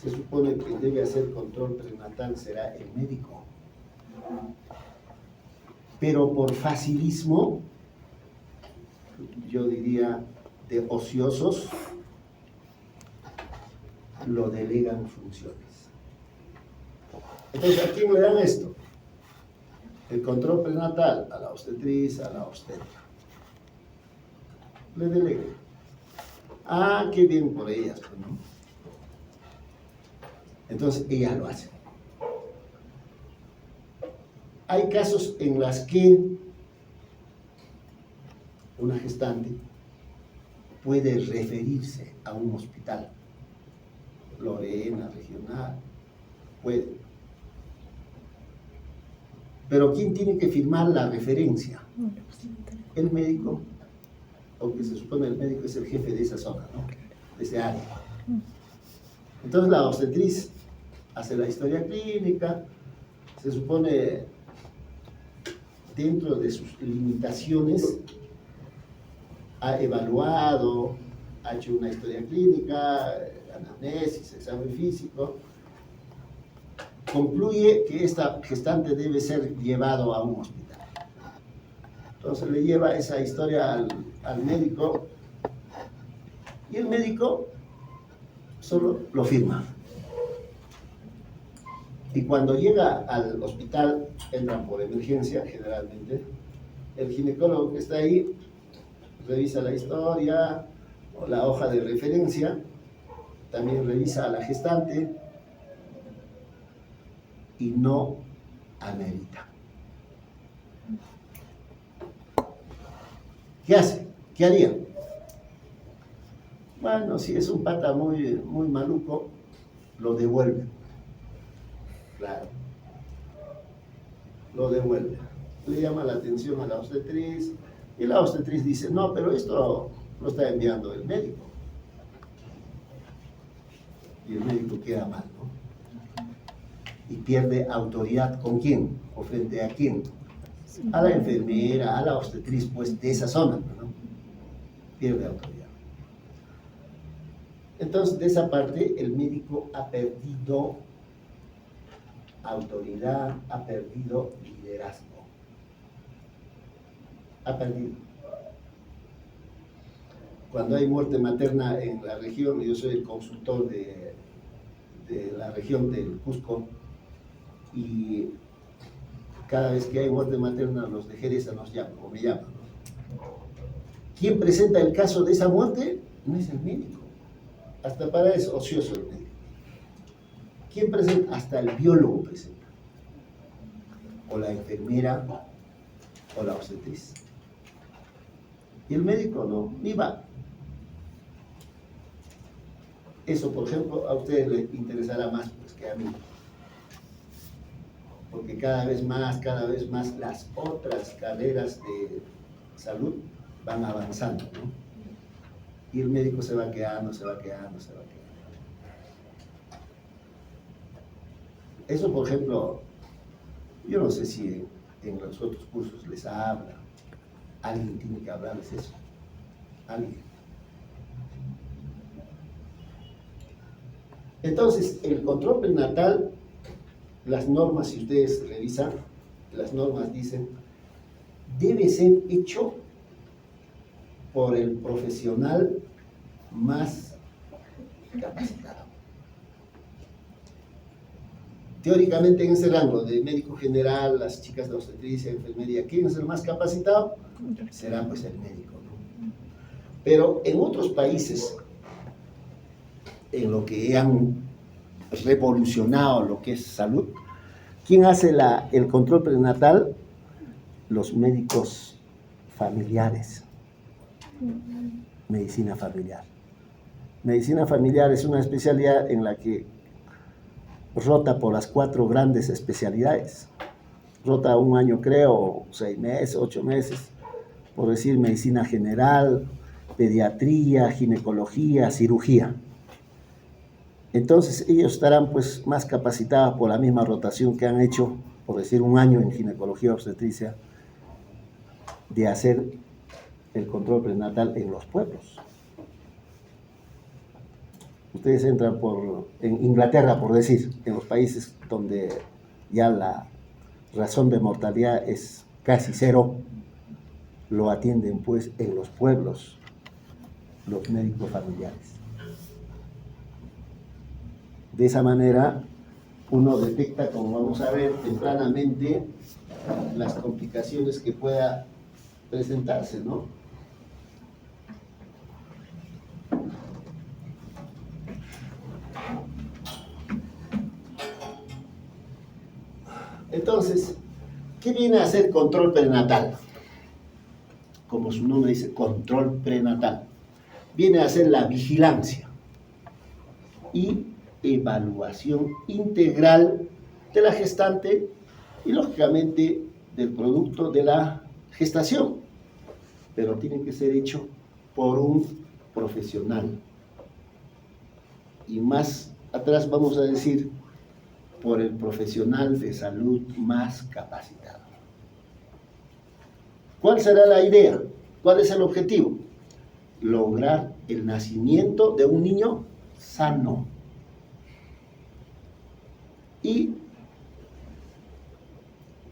se supone que debe hacer control prenatal será el médico. Pero por facilismo, yo diría, de ociosos, lo delegan funciones. Entonces, ¿a quién le dan esto? El control prenatal, a la obstetriz, a la obstetra. Le delegan. Ah, qué bien por ellas, pues, ¿no? Entonces, ella lo hace. Hay casos en los que una gestante puede referirse a un hospital, Lorena, regional, puede. Pero ¿quién tiene que firmar la referencia? El médico, aunque se supone el médico es el jefe de esa zona, ¿no? De ese área. Entonces la obstetriz hace la historia clínica, se supone dentro de sus limitaciones ha evaluado, ha hecho una historia clínica, anamnesis, examen físico, concluye que esta gestante debe ser llevado a un hospital. Entonces le lleva esa historia al médico y el médico solo lo firma. Y cuando llega al hospital, entran por emergencia generalmente, el ginecólogo que está ahí revisa la historia o la hoja de referencia, también revisa a la gestante y no amerita. ¿Qué hace? ¿Qué haría? Bueno, si es un pata muy maluco, lo devuelve. Claro. Lo devuelve. Le llama la atención a la obstetriz y la obstetriz dice, no, pero esto lo está enviando el médico. Y el médico queda mal, ¿no? Y pierde autoridad ¿con quién? ¿O frente a quién? A la enfermera, a la obstetriz, pues de esa zona, ¿no? Pierde autoridad. Entonces, de esa parte, el médico ha perdido autoridad, ha perdido liderazgo. Ha perdido. Cuando hay muerte materna en la región, yo soy el consultor de la región del Cusco, y cada vez que hay muerte materna, los de Jerez nos llaman, o me llaman, ¿no? ¿Quién presenta el caso de esa muerte? No es el médico. Hasta para eso, ocioso el médico. ¿Quién presenta? Hasta el biólogo presenta. O la enfermera, o la obstetriz. Y el médico no, ni va. Eso, por ejemplo, a ustedes les interesará más pues, que a mí. Porque cada vez más las otras carreras de salud van avanzando, ¿no? Y el médico se va quedando. Eso, por ejemplo, yo no sé si en los otros cursos les habla. Alguien tiene que hablarles eso. Alguien. Entonces, el control prenatal, las normas, si ustedes revisan, las normas dicen, debe ser hecho por el profesional más capacitado. Teóricamente en ese rango de médico general, las chicas de obstetricia, enfermería, ¿quién es el más capacitado? Será pues el médico, ¿no? Pero en otros países, en lo que han revolucionado lo que es salud, ¿quién hace el control prenatal? Los médicos familiares. Medicina familiar. Medicina familiar es una especialidad en la que rota por las 4 grandes especialidades. Rota un año, creo, 6 meses, 8 meses, por decir medicina general, pediatría, ginecología, cirugía. Entonces ellos estarán pues más capacitados por la misma rotación que han hecho, por decir un año en ginecología obstetricia, de hacer el control prenatal en los pueblos. ustedes entran en Inglaterra, por decir, en los países donde ya la razón de mortalidad es casi cero, lo atienden pues en los pueblos los médicos familiares. De esa manera uno detecta, como vamos a ver tempranamente, las complicaciones que pueda presentarse, ¿no? Entonces, ¿qué viene a ser control prenatal? Como su nombre dice, control prenatal. Viene a ser la vigilancia y evaluación integral de la gestante y, lógicamente, del producto de la gestación. Pero tiene que ser hecho por un profesional. Y más atrás vamos a decir, por el profesional de salud más capacitado. ¿Cuál será la idea? ¿Cuál es el objetivo? Lograr el nacimiento de un niño sano y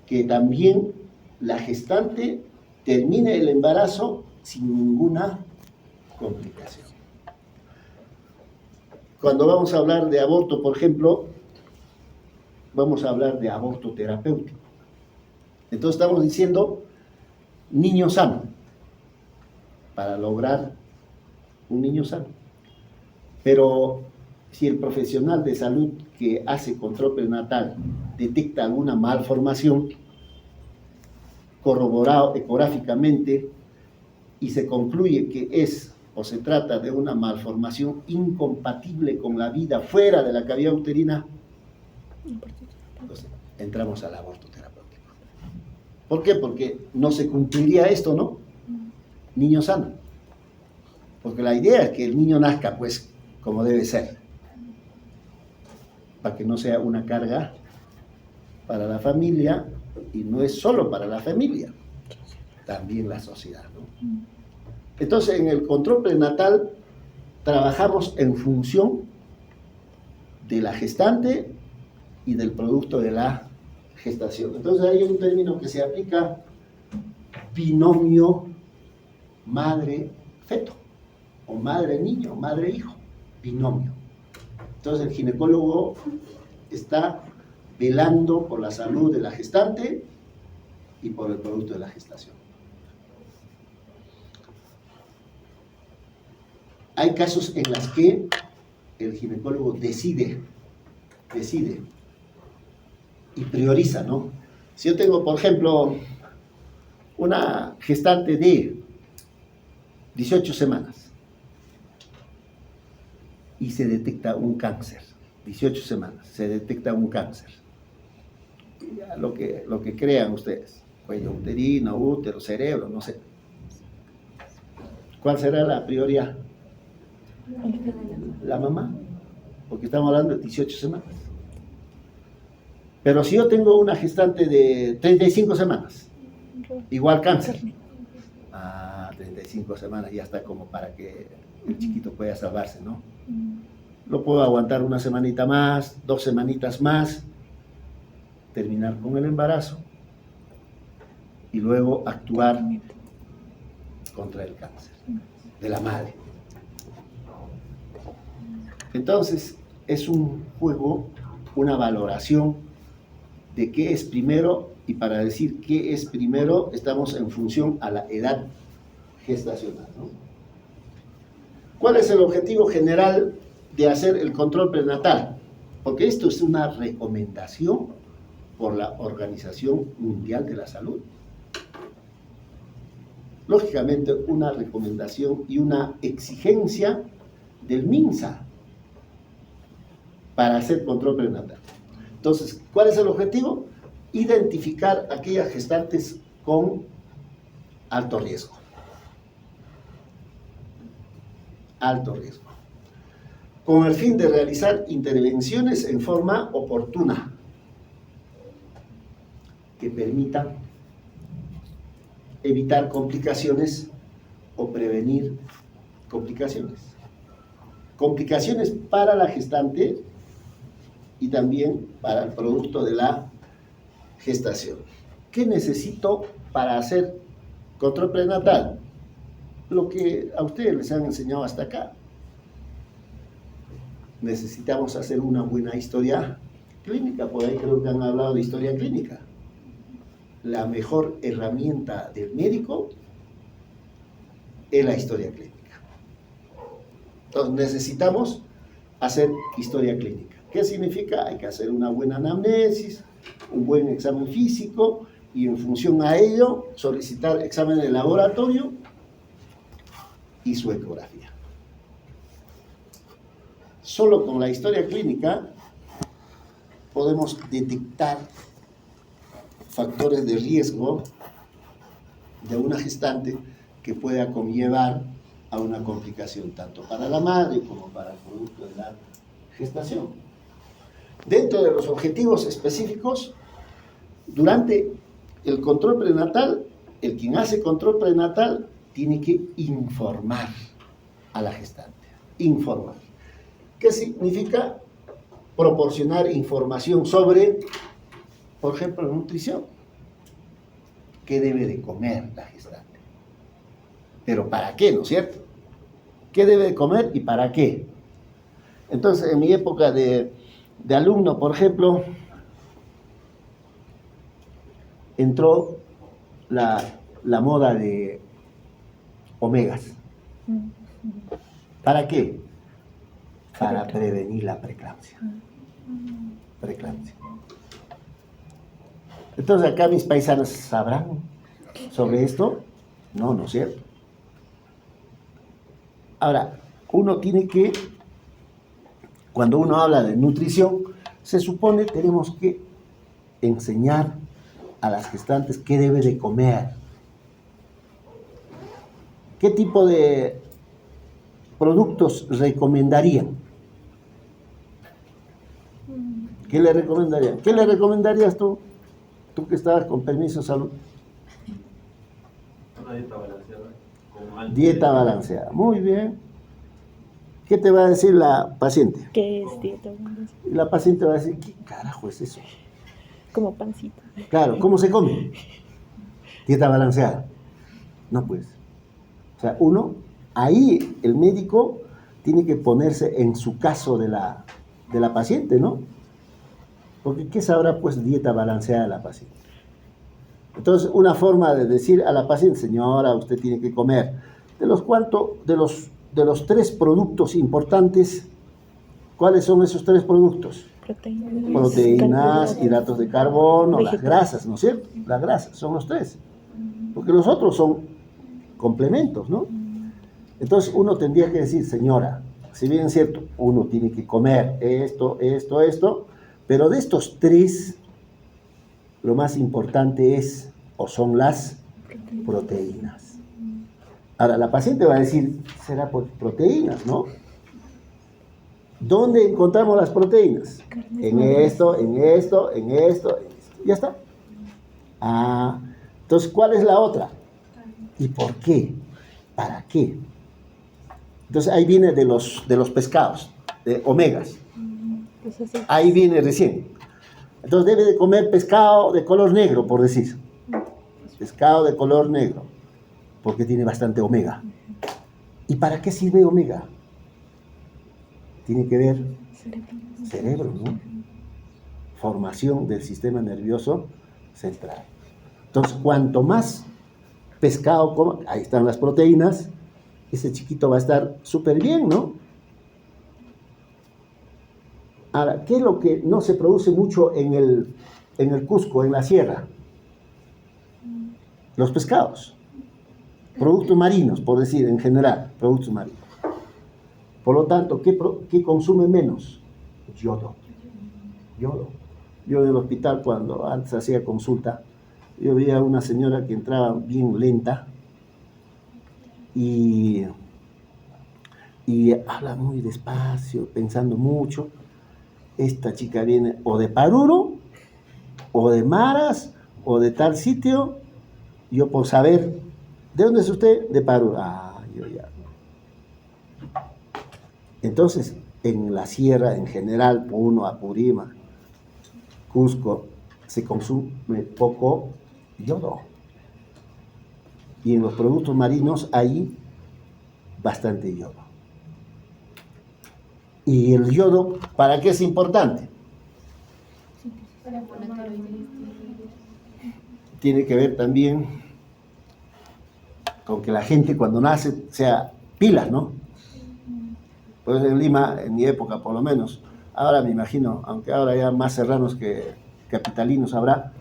que también la gestante termine el embarazo sin ninguna complicación. Cuando vamos a hablar de aborto, por ejemplo, vamos a hablar de aborto terapéutico. Entonces estamos diciendo niño sano, para lograr un niño sano. Pero si el profesional de salud que hace control prenatal detecta alguna malformación, corroborado ecográficamente, y se concluye que es o se trata de una malformación incompatible con la vida fuera de la cavidad uterina, entonces entramos al aborto terapéutico. ¿Por qué? Porque no se cumpliría esto, ¿no? Niño sano. Porque la idea es que el niño nazca, pues, como debe ser, para que no sea una carga para la familia, y no es solo para la familia, también la sociedad, ¿no? Entonces, en el control prenatal trabajamos en función de la gestante y del producto de la gestación. Entonces, hay un término que se aplica: binomio madre-feto, o madre-niño, madre-hijo, binomio. Entonces, el ginecólogo está velando por la salud de la gestante y por el producto de la gestación. Hay casos en los que el ginecólogo decide y prioriza, ¿no? Si yo tengo, por ejemplo, una gestante de 18 semanas y se detecta un cáncer, 18 semanas, se detecta un cáncer, ya lo que crean ustedes, cuello uterino, útero, cerebro, no sé. ¿Cuál será la prioridad? La mamá, porque estamos hablando de 18 semanas. Pero si yo tengo una gestante de 35 semanas, igual cáncer. 35 semanas ya está como para que el chiquito pueda salvarse, ¿no? Lo puedo aguantar una semanita más, 2 semanitas más, terminar con el embarazo y luego actuar contra el cáncer de la madre. Entonces, es un juego, una valoración de qué es primero, y para decir qué es primero, estamos en función a la edad gestacional, ¿no? ¿Cuál es el objetivo general de hacer el control prenatal? Porque esto es una recomendación por la Organización Mundial de la Salud. Lógicamente, una recomendación y una exigencia del MINSA para hacer control prenatal. Entonces, ¿cuál es el objetivo? Identificar aquellas gestantes con alto riesgo. Alto riesgo. Con el fin de realizar intervenciones en forma oportuna que permitan evitar complicaciones o prevenir complicaciones. complicaciones para la gestante y también para el producto de la gestación. ¿Qué necesito para hacer control prenatal? Lo que a ustedes les han enseñado hasta acá. Necesitamos hacer una buena historia clínica, por ahí creo que han hablado de historia clínica. La mejor herramienta del médico es la historia clínica. Entonces necesitamos hacer historia clínica. ¿Qué significa? Hay que hacer una buena anamnesis, un buen examen físico y en función a ello solicitar examen de laboratorio y su ecografía. Solo con la historia clínica podemos detectar factores de riesgo de una gestante que pueda conllevar a una complicación tanto para la madre como para el producto de la gestación. Dentro de los objetivos específicos, durante el control prenatal, el quien hace control prenatal tiene que informar a la gestante. Informar. ¿Qué significa? Proporcionar información sobre, por ejemplo, nutrición. ¿Qué debe de comer la gestante? ¿Pero para qué, no es cierto? ¿Qué debe de comer y para qué? Entonces, en mi época de alumno, por ejemplo, entró la moda de omegas. ¿Para qué? Para prevenir la preeclampsia. Preeclampsia. Entonces, acá mis paisanos sabrán sobre esto. No, no es cierto. Ahora, uno tiene que, cuando uno habla de nutrición, se supone tenemos que enseñar a las gestantes qué debe de comer. ¿Qué tipo de productos recomendarían? ¿Qué le recomendarían? ¿Qué le recomendarías tú? Tú que estabas con permiso de salud. Una dieta balanceada. Dieta balanceada. Muy bien. ¿Qué te va a decir la paciente? ¿Qué es dieta balanceada? Y la paciente va a decir, ¿qué carajo es eso? Como pancito. Claro, ¿cómo se come? Dieta balanceada. No, pues. O sea, ahí el médico tiene que ponerse en su caso de la paciente, ¿no? Porque ¿qué sabrá, pues, dieta balanceada de la paciente? Entonces, una forma de decir a la paciente, señora, usted tiene que comer. De los 3 productos importantes, ¿cuáles son esos 3 productos? Proteínas, hidratos de carbono, las grasas, ¿no es cierto? Las grasas son los 3. Porque los otros son complementos, ¿no? Entonces uno tendría que decir, señora, si bien es cierto, uno tiene que comer esto, pero de estos 3, lo más importante es, o son las proteínas. Ahora, la paciente va a decir, será por proteínas, ¿no? ¿Dónde encontramos las proteínas? En esto. Ya está. Entonces, ¿cuál es la otra? ¿Y por qué? ¿Para qué? Entonces, ahí viene de los pescados, de omegas. Ahí viene recién. Entonces, debe de comer pescado de color negro, por decir. Pescado de color negro, porque tiene bastante omega. ¿Y para qué sirve omega? Tiene que ver cerebro, ¿no? Formación del sistema nervioso central. Entonces, cuanto más pescado coma, ahí están las proteínas, ese chiquito va a estar súper bien, ¿no? Ahora, ¿qué es lo que no se produce mucho en el Cusco, en la sierra? Los pescados. Productos marinos, por decir, en general, productos marinos. Por lo tanto, ¿qué consume menos? Yodo. Yo en el hospital, cuando antes hacía consulta, yo veía a una señora que entraba bien lenta y habla muy despacio, pensando mucho. Esta chica viene o de Paruro, o de Maras, o de tal sitio. Yo por saber, ¿de dónde es usted? De Paruro. Yo ya. Entonces, en la sierra en general, Puno, Apurímac, Cusco, se consume poco yodo. Y en los productos marinos hay bastante yodo. ¿Y el yodo para qué es importante? Tiene que ver también con que la gente cuando nace sea pilas, ¿no? Pues en Lima, en mi época por lo menos, ahora me imagino, aunque ahora ya más serranos que capitalinos habrá,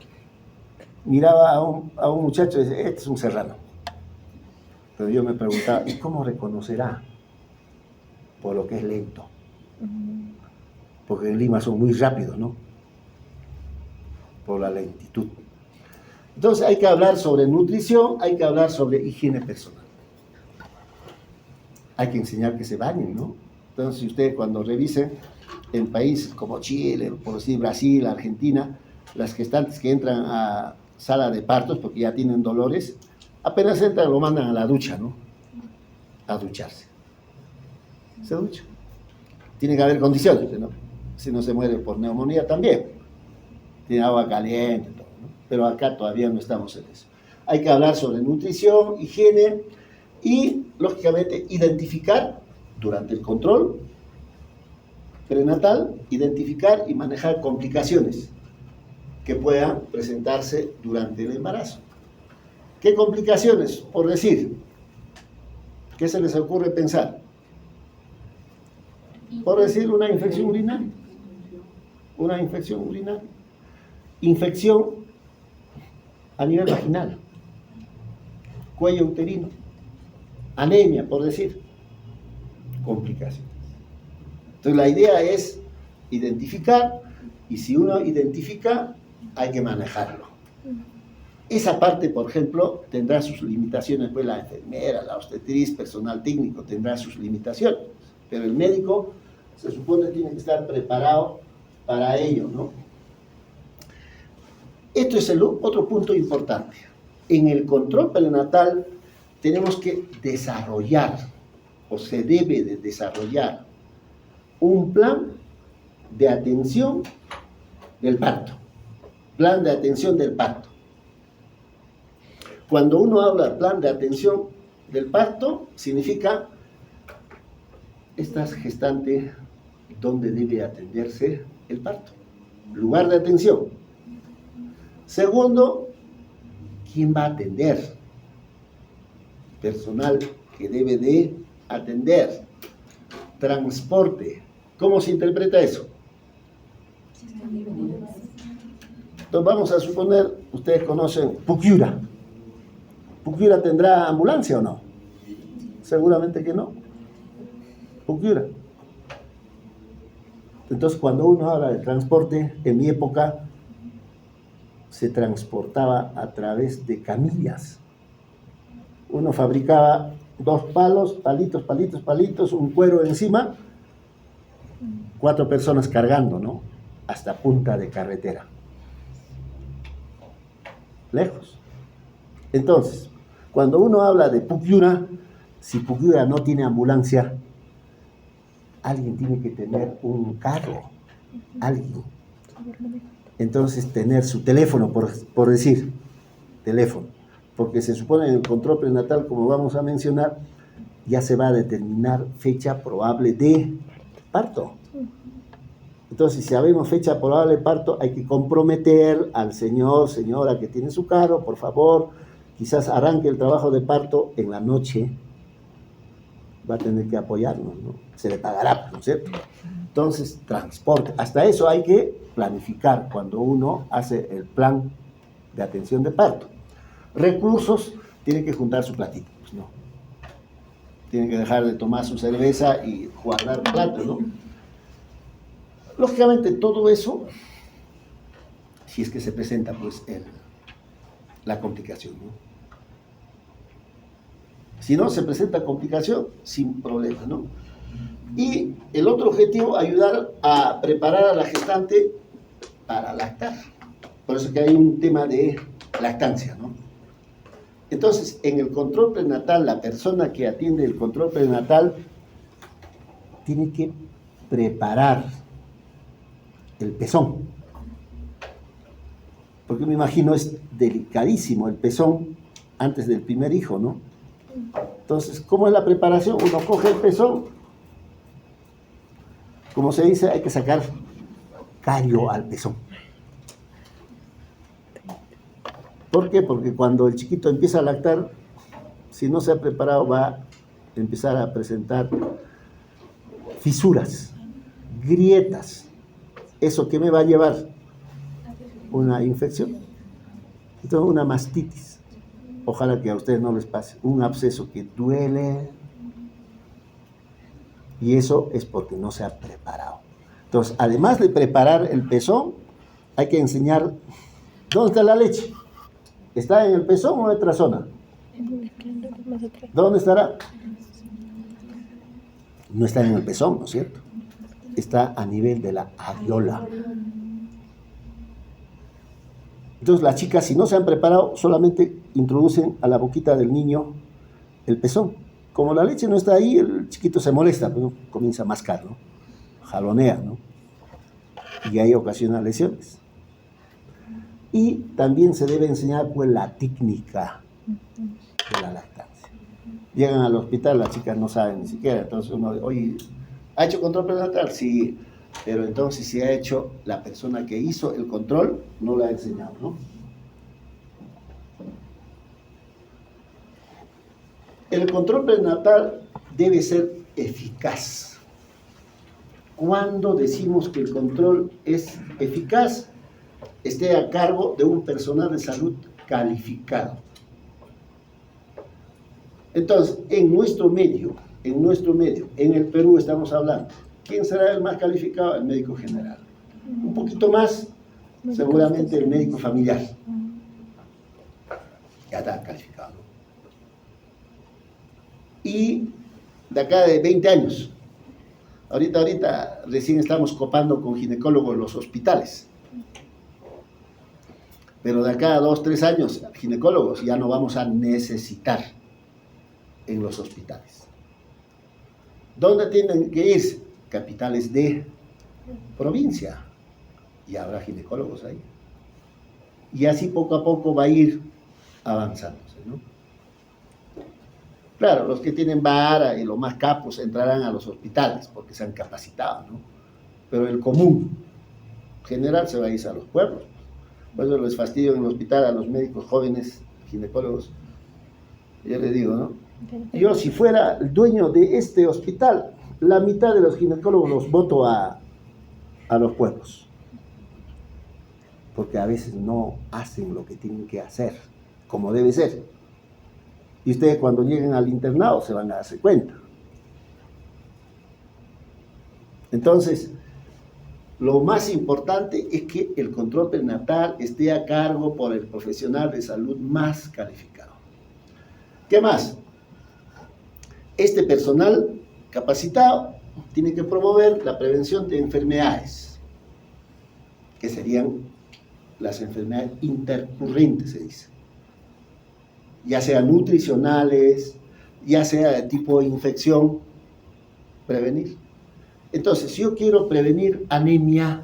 miraba a un muchacho y decía, este es un serrano. Pero yo me preguntaba, ¿y cómo reconocerá? Por lo que es lento. Porque en Lima son muy rápidos, ¿no? Por la lentitud. Entonces hay que hablar sobre nutrición, hay que hablar sobre higiene personal. Hay que enseñar que se bañen, ¿no? Entonces, si ustedes cuando revisen en países como Chile, por decir Brasil, Argentina, las gestantes que entran a sala de partos porque ya tienen dolores, apenas entran lo mandan a la ducha, ¿no? A ducharse. Se ducha. Tiene que haber condiciones, ¿no? Si no se muere por neumonía también. Tiene agua caliente, todo, ¿no? Pero acá todavía no estamos en eso. Hay que hablar sobre nutrición, higiene y, lógicamente, identificar durante el control prenatal, identificar y manejar complicaciones que puedan presentarse durante el embarazo. ¿Qué complicaciones? Por decir, ¿qué se les ocurre pensar? Por decir, una infección urinaria. Una infección urinaria. Infección a nivel vaginal. Cuello uterino. Anemia, por decir. Complicaciones. Entonces la idea es identificar, y si uno identifica, hay que manejarlo. Esa parte, por ejemplo, tendrá sus limitaciones, pues la enfermera, la obstetriz, personal técnico tendrá sus limitaciones, pero el médico se supone que tiene que estar preparado para ello, ¿no? Esto es el otro punto importante. En el control prenatal tenemos que desarrollar, o se debe de desarrollar, un plan de atención del parto. Plan de atención del parto. Cuando uno habla de plan de atención del parto, significa esta gestante donde debe atenderse el parto. Lugar de atención. Segundo, ¿quién va a atender? Personal que debe de atender. Transporte. ¿Cómo se interpreta eso? Entonces vamos a suponer, ustedes conocen Pucyura. ¿Pucyura tendrá ambulancia o no? Seguramente que no. Pucyura. Entonces cuando uno habla de transporte, en mi época se transportaba a través de camillas. Uno fabricaba 2 palos, palitos, un cuero encima, 4 personas cargando, ¿no? Hasta punta de carretera. Lejos. Entonces, cuando uno habla de Pucyura, si Pucyura no tiene ambulancia, alguien tiene que tener un carro, alguien. Entonces, tener su teléfono, por decir, teléfono. Porque se supone en el control prenatal, como vamos a mencionar, ya se va a determinar fecha probable de parto. Entonces, si sabemos fecha probable de parto, hay que comprometer al señor, señora que tiene su carro, por favor, quizás arranque el trabajo de parto en la noche, va a tener que apoyarnos, ¿no? Se le pagará, ¿no es cierto? Entonces, transporte. Hasta eso hay que planificar cuando uno hace el plan de atención de parto. Recursos, tiene que juntar su platito, pues no. Tiene que dejar de tomar su cerveza y guardar plata, ¿no? Lógicamente, todo eso, si es que se presenta, pues, la complicación, ¿no? Si no se presenta complicación, sin problema, ¿no? Y el otro objetivo, ayudar a preparar a la gestante para lactar. Por eso que hay un tema de lactancia, ¿no? Entonces, en el control prenatal, la persona que atiende el control prenatal tiene que preparar el pezón. Porque me imagino es delicadísimo el pezón antes del primer hijo, ¿no? Entonces, ¿cómo es la preparación? Uno coge el pezón, como se dice, hay que sacar callo al pezón. ¿Por qué? Porque cuando el chiquito empieza a lactar, si no se ha preparado, va a empezar a presentar fisuras, grietas. ¿Eso qué me va a llevar? Una infección. Entonces, una mastitis. Ojalá que a ustedes no les pase. Un absceso que duele. Y eso es porque no se ha preparado. Entonces, además de preparar el pezón, hay que enseñar dónde está la leche. ¿Está en el pezón o en otra zona? ¿Dónde estará? No está en el pezón, ¿no es cierto? Está a nivel de la areola. Entonces las chicas, si no se han preparado, solamente introducen a la boquita del niño el pezón. Como la leche no está ahí, el chiquito se molesta, ¿no? Comienza a mascar, ¿no? Jalonea, ¿no? Y ahí ocasiona lesiones. Y también se debe enseñar pues la técnica de la lactancia. Llegan al hospital, las chicas no saben ni siquiera, entonces uno, oye, ¿ha hecho control prenatal? Sí, pero entonces si ha hecho la persona que hizo el control, no la ha enseñado, ¿no? El control prenatal debe ser eficaz. ¿Cuándo decimos que el control es eficaz? Esté a cargo de un personal de salud calificado. Entonces, en nuestro medio, en el Perú estamos hablando, ¿quién será el más calificado? El médico general. Un poquito más, seguramente el médico familiar. Ya está calificado. Y de acá de 20 años, ahorita recién estamos copando con ginecólogos en los hospitales. Pero de acá a 2, 3 años, ginecólogos ya no vamos a necesitar en los hospitales. ¿Dónde tienen que ir? Capitales de provincia. Y habrá ginecólogos ahí. Y así poco a poco va a ir avanzándose, ¿no? Claro, los que tienen vara y los más capos entrarán a los hospitales porque se han capacitado, ¿no? Pero el común general se va a ir a los pueblos. Por eso les fastidio en el hospital a los médicos jóvenes, ginecólogos. Yo les digo, ¿no? Yo si fuera el dueño de este hospital, la mitad de los ginecólogos los voto a los pueblos. Porque a veces no hacen lo que tienen que hacer, como debe ser. Y ustedes cuando lleguen al internado se van a darse cuenta. Entonces, lo más importante es que el control prenatal esté a cargo por el profesional de salud más calificado. ¿Qué más? Este personal capacitado tiene que promover la prevención de enfermedades, que serían las enfermedades intercurrentes, se dice. Ya sea nutricionales, ya sea de tipo de infección, prevenir. Entonces, si yo quiero prevenir anemia,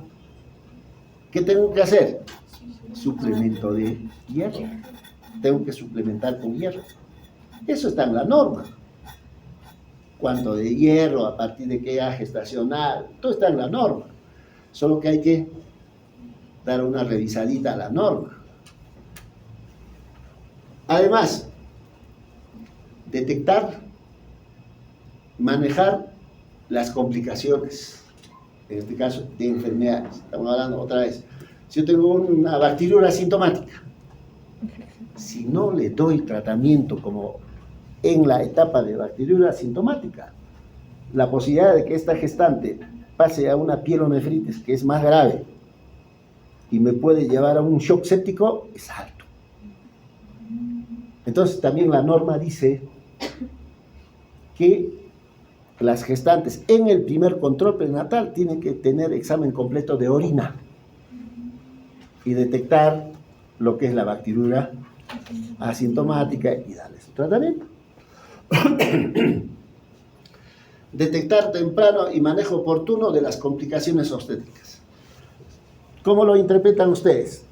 ¿qué tengo que hacer? Suplemento de hierro. Tengo que suplementar con hierro. Eso está en la norma. Cuánto de hierro, a partir de qué edad gestacional, todo está en la norma. Solo que hay que dar una revisadita a la norma. Además, detectar, manejar las complicaciones, en este caso de enfermedades. Estamos hablando otra vez. Si yo tengo una bacteriura asintomática, si no le doy tratamiento como en la etapa de bacteriura asintomática, la posibilidad de que esta gestante pase a una pielonefritis, que es más grave, y me puede llevar a un shock séptico, es alto. Entonces también la norma dice que las gestantes en el primer control prenatal tienen que tener examen completo de orina y detectar lo que es la bacteriura asintomática y darle su tratamiento. detectar temprano y manejo oportuno de las complicaciones obstétricas. ¿Cómo lo interpretan ustedes?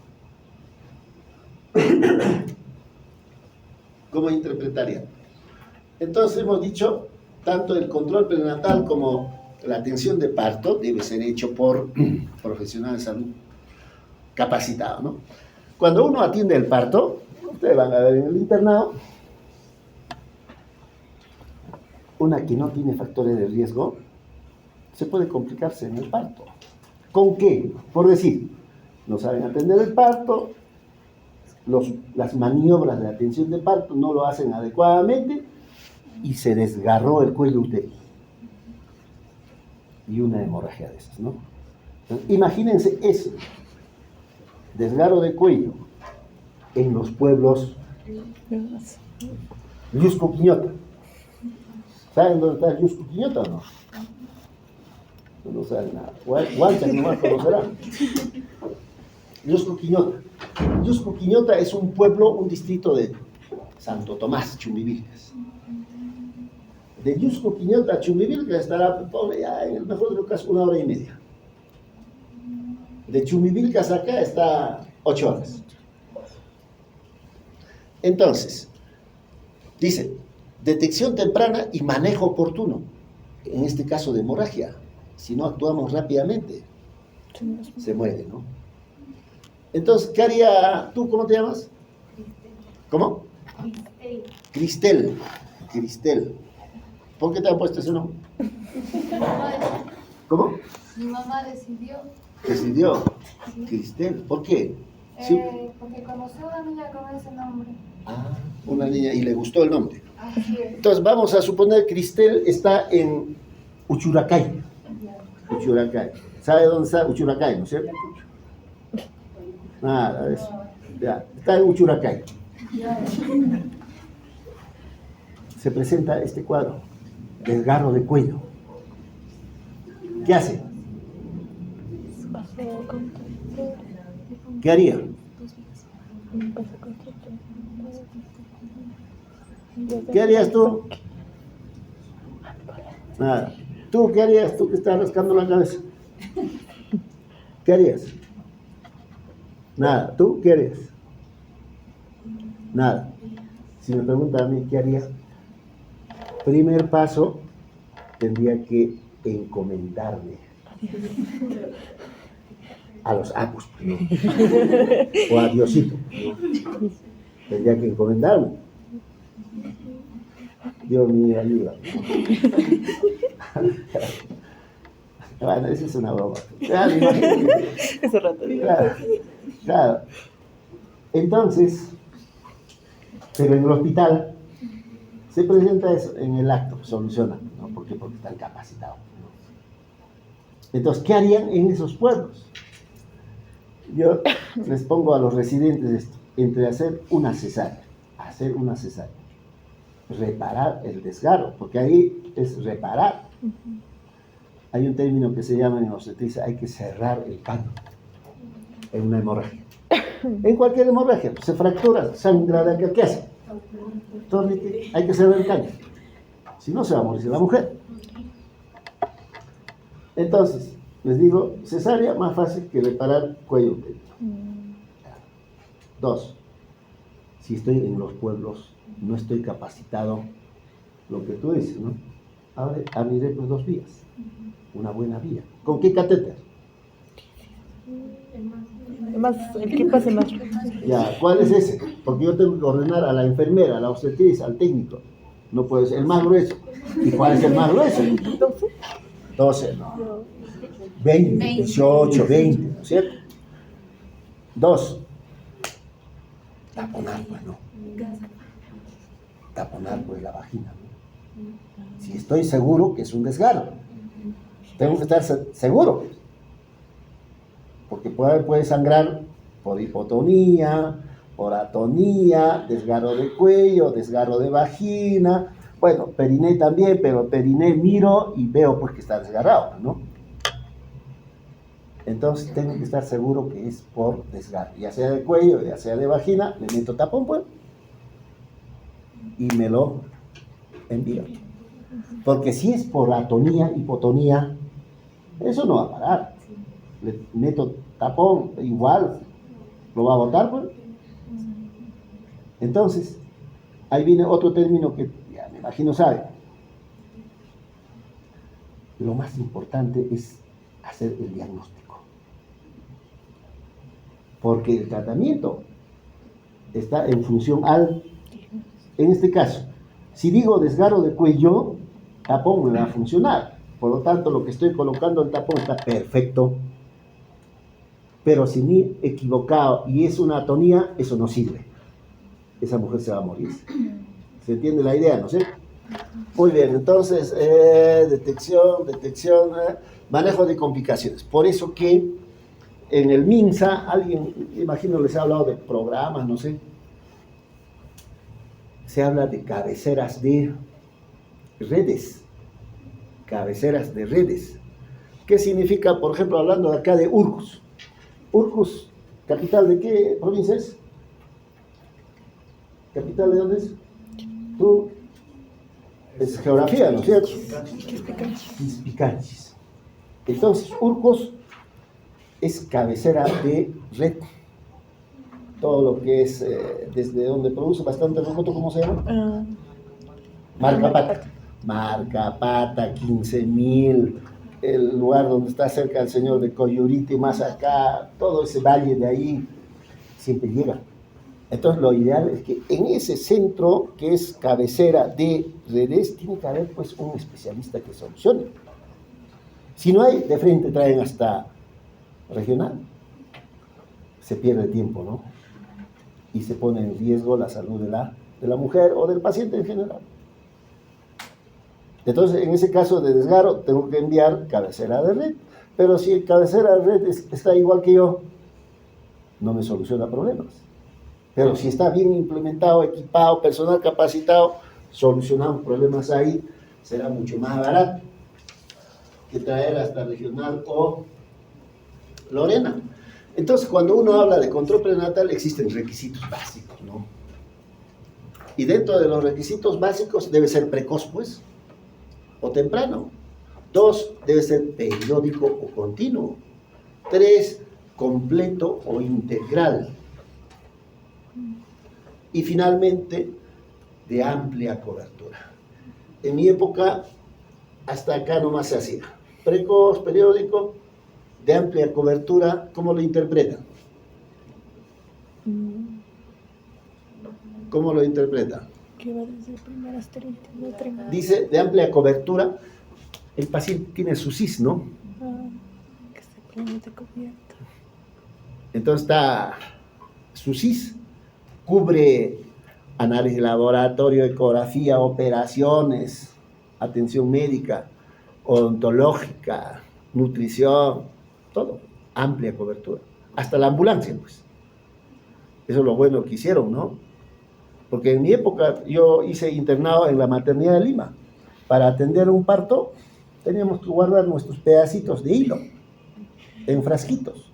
¿Cómo interpretarían? Entonces hemos dicho, tanto el control prenatal como la atención de parto debe ser hecho por profesional de salud capacitado, ¿no? Cuando uno atiende el parto, ustedes van a ver en el internado, una que no tiene factores de riesgo, se puede complicarse en el parto. ¿Con qué? Por decir, no saben atender el parto, las maniobras de atención de parto no lo hacen adecuadamente y se desgarró el cuello uterino. Y una hemorragia de esas, ¿no? Entonces, imagínense eso, desgarro de cuello en los pueblos Yusco Quiñota. ¿Saben dónde está el Yusco Quiñota o no? No saben nada. Guancha nomás conocerán. Yusco Quiñota. Yusco Quiñota es un pueblo, un distrito de Santo Tomás, Chumbivilcas. De Yusco Quiñota a Chumbivilcas estará, ya en el mejor de los casos, 1 hora y media. De Chumbivilcas acá está 8 horas. Entonces, dice, detección temprana y manejo oportuno. En este caso de hemorragia, si no actuamos rápidamente, se muere, ¿no? Entonces, ¿qué haría tú? ¿Cómo te llamas? ¿Cómo? Cristel. Cristel. ¿Por qué te han puesto ese nombre? ¿Cómo? Mi mamá decidió. Decidió. Cristel. ¿Por qué? Sí. Porque conoció a una niña con ese nombre. Ah, una niña y le gustó el nombre. Así es. Entonces vamos a suponer que Cristel está en Uchuracay. Uchuracay. ¿Sabe dónde está Uchuracay, no es cierto? Nada de eso. Ya, está en Uchuracay. Se presenta este cuadro, desgarro de cuello. ¿Qué hace? ¿Qué haría? ¿Qué harías tú? Nada. ¿Tú qué harías? Tú que estás rascando la cabeza. ¿Qué harías? Nada. ¿Tú qué harías? Nada. Si me preguntan a mí qué haría, primer paso, tendría que encomendarme a los acus, ¿no? O a Diosito, ¿no? Tendría que encomendarme. Dios mío, ayuda. Bueno, esa es una broma. Claro, Ese rato. claro, claro. Entonces, pero en el hospital se presenta eso en el acto, soluciona, ¿no? ¿Por qué? Porque están capacitados, ¿no? Entonces, ¿qué harían en esos pueblos? Yo les pongo a los residentes esto, entre hacer una cesárea, reparar el desgarro, porque ahí es reparar. Hay un término que se llama en obstetricia, hay que cerrar el caño en una hemorragia. En cualquier hemorragia, se fractura, sangra de acá, ¿qué hace? Torniquete, hay que cerrar el caño. Si no, se va a morir la mujer. Entonces, les digo, cesárea más fácil que reparar cuello uterino. 2. Si estoy en los pueblos, no estoy capacitado, lo que tú dices, ¿no? Abriré pues 2 vías, una buena vía. ¿Con qué catéter? Más, el que pase más. Ya, ¿cuál es ese? Porque yo tengo que ordenar a la enfermera, a la obstetriz, al técnico. No puede ser el más grueso. ¿Y cuál es el más grueso? 12, no. 20, 18, 20, ¿no es cierto? 2. Taponar, pues no. Taponar, pues la vagina, ¿no? Si estoy seguro que es un desgarro, tengo que estar seguro. Porque puede sangrar por hipotonía, por atonía, desgarro de cuello, desgarro de vagina. Bueno, periné también, pero periné miro y veo pues que está desgarrado, ¿no? Entonces tengo que estar seguro que es por desgarro, ya sea de cuello, ya sea de vagina, le meto tapón, pues, y me lo envío. Porque si es por atonía, hipotonía, eso no va a parar. Le meto tapón, igual, ¿lo va a botar, pues? Entonces, ahí viene otro término que ya me imagino sabe. Lo más importante es hacer el diagnóstico. Porque el tratamiento está en función en este caso, si digo desgarro de cuello, tapón me va a funcionar. Por lo tanto, lo que estoy colocando en tapón está perfecto. Pero si me he equivocado y es una atonía, eso no sirve. Esa mujer se va a morir. ¿Se entiende la idea, no sé? Muy bien, entonces, detección, manejo de complicaciones. Por eso que en el MINSA, alguien, imagino les ha hablado de programas, no sé, se habla de cabeceras de redes. Cabeceras de redes. ¿Qué significa, por ejemplo, hablando de acá de Urcus? Urcus, ¿capital de qué provincia es? ¿Capital de dónde es? Tú, es geografía, ¿no es cierto? Quispicanchis. Entonces, Urcos es cabecera de red. Todo lo que es, desde donde produce bastante remoto, ¿cómo se llama? Marcapata. Marcapata, 15.000, el lugar donde está cerca el señor de Coyurite, más acá, todo ese valle de ahí, siempre llega. Entonces lo ideal es que en ese centro, que es cabecera de redes, tiene que haber pues un especialista que solucione. Si no hay, de frente traen hasta regional. Se pierde tiempo, ¿no? Y se pone en riesgo la salud de la mujer o del paciente en general. Entonces, en ese caso de desgarro, tengo que enviar cabecera de red. Pero si el cabecera de red está igual que yo, no me soluciona problemas. Pero si está bien implementado, equipado, personal capacitado, solucionamos problemas ahí, será mucho más barato que traer hasta regional o Lorena. Entonces, cuando uno habla de control prenatal, existen requisitos básicos, ¿no? Y dentro de los requisitos básicos debe ser precoz, pues, o temprano. 2, debe ser periódico o continuo. 3, completo o integral. Y finalmente, de amplia cobertura. En mi época, hasta acá nomás se hacía. Precoz, periódico, de amplia cobertura, ¿cómo lo interpretan? ¿Cómo lo interpretan? Que va desde el primer hasta el último trimestre. Dice, de amplia cobertura, el paciente tiene su CIS, ¿no? Que esté plenamente cubierto. Entonces está su CIS, cubre análisis de laboratorio, ecografía, operaciones, atención médica, odontológica, nutrición, todo, amplia cobertura, hasta la ambulancia, pues. Eso es lo bueno que hicieron, ¿no? Porque en mi época yo hice internado en la maternidad de Lima. Para atender un parto teníamos que guardar nuestros pedacitos de hilo en frasquitos.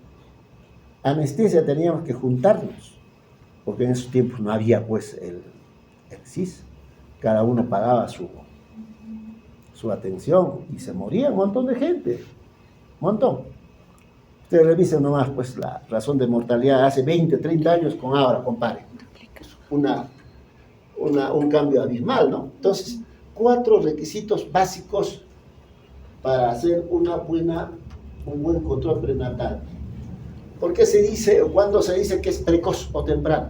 Anestesia teníamos que juntarnos, porque en esos tiempos no había pues el CIS. Cada uno pagaba su atención y se moría un montón de gente, un montón. Ustedes revisen nomás pues la razón de mortalidad hace 20, 30 años con ahora, comparen. Un cambio abismal, ¿no? Entonces, 4 requisitos básicos para hacer un buen control prenatal. ¿Por qué se dice, o cuándo se dice que es precoz o temprano?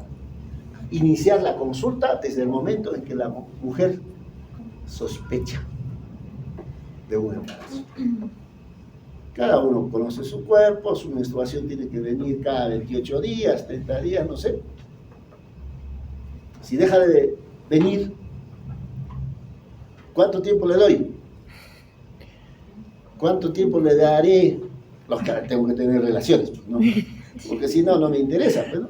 Iniciar la consulta desde el momento en que la mujer sospecha de un embarazo. Cada uno conoce su cuerpo, su menstruación tiene que venir cada 28 días, 30 días, no sé. Si deja de venir, ¿cuánto tiempo le doy? ¿Cuánto tiempo le daré? Tengo que tener relaciones, pues, ¿no? Porque si no, no me interesa, pues, ¿no?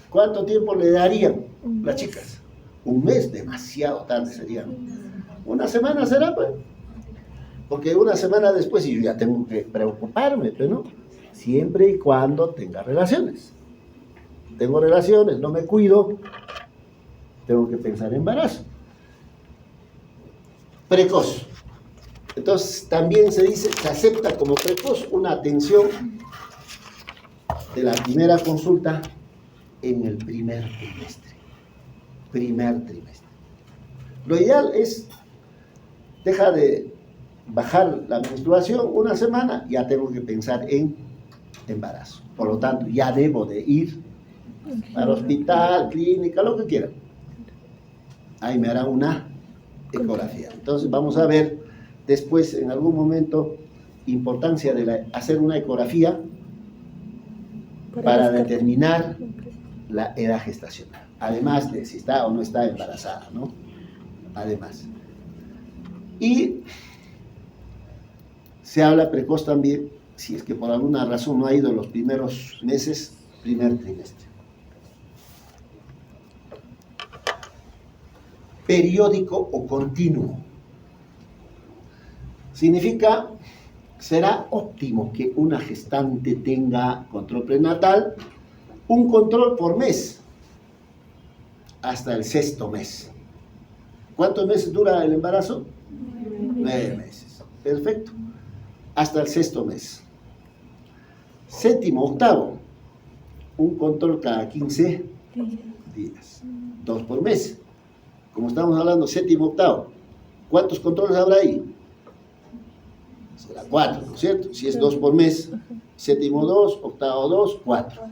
¿Cuánto tiempo le darían las chicas? Un mes, demasiado tarde sería, ¿no? Una semana será, pues. Porque una semana después yo ya tengo que preocuparme, pues, ¿no? Siempre y cuando tenga relaciones. Tengo relaciones, no me cuido, tengo que pensar en embarazo. precoz. Entonces también se dice, se acepta como precoz una atención de la primera consulta en el primer trimestre. Primer trimestre. Lo ideal es, deja de bajar la menstruación una semana, ya tengo que pensar en embarazo. Por lo tanto, ya debo de ir al hospital, clínica, lo que quieran. Ahí me hará una ecografía. Entonces vamos a ver después, en algún momento, importancia de hacer una ecografía para determinar la edad gestacional. Además de si está o no está embarazada, ¿no? Además. Y se habla precoz también, si es que por alguna razón no ha ido los primeros meses, primer trimestre. Periódico o continuo. Significa, será óptimo que una gestante tenga control prenatal, un control por mes, hasta el 6º mes. ¿Cuántos meses dura el embarazo? 9 meses. Perfecto. Hasta el 6º mes. 7º, 8º, un control cada 15 días. 2 por mes. Como estamos hablando, 7º, 8º, ¿cuántos controles habrá ahí? Será 4, ¿no es cierto? Si es 2 por mes, 7º 2, 8º 2, 4.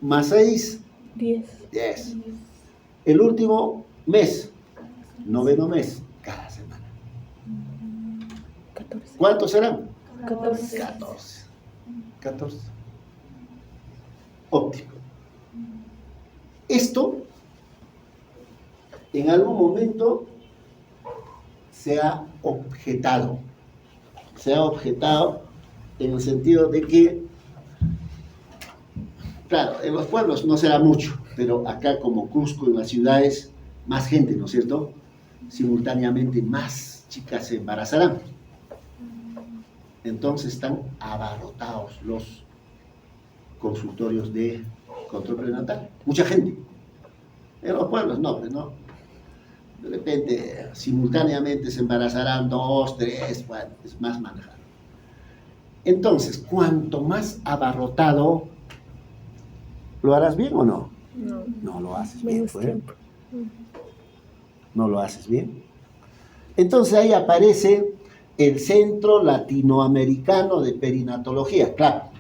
Más 6, 10. El último mes, 9º mes, cada semana. 14. ¿Cuántos serán? 14. 14. Óptimo. Esto, en algún momento, se ha objetado. Se ha objetado en el sentido de que, claro, en los pueblos no será mucho, pero acá como Cusco, en las ciudades, más gente, ¿no es cierto? Simultáneamente más chicas se embarazarán. Entonces están abarrotados los consultorios de control prenatal. Mucha gente. En los pueblos no, pues no. De repente, simultáneamente se embarazarán 2, 3, bueno, es más manejado. Entonces, cuanto más abarrotado, ¿lo harás bien o no? No. No lo haces bien, Menos pues. tiempo. No lo haces bien. Entonces ahí aparece el Centro Latinoamericano de Perinatología, claro.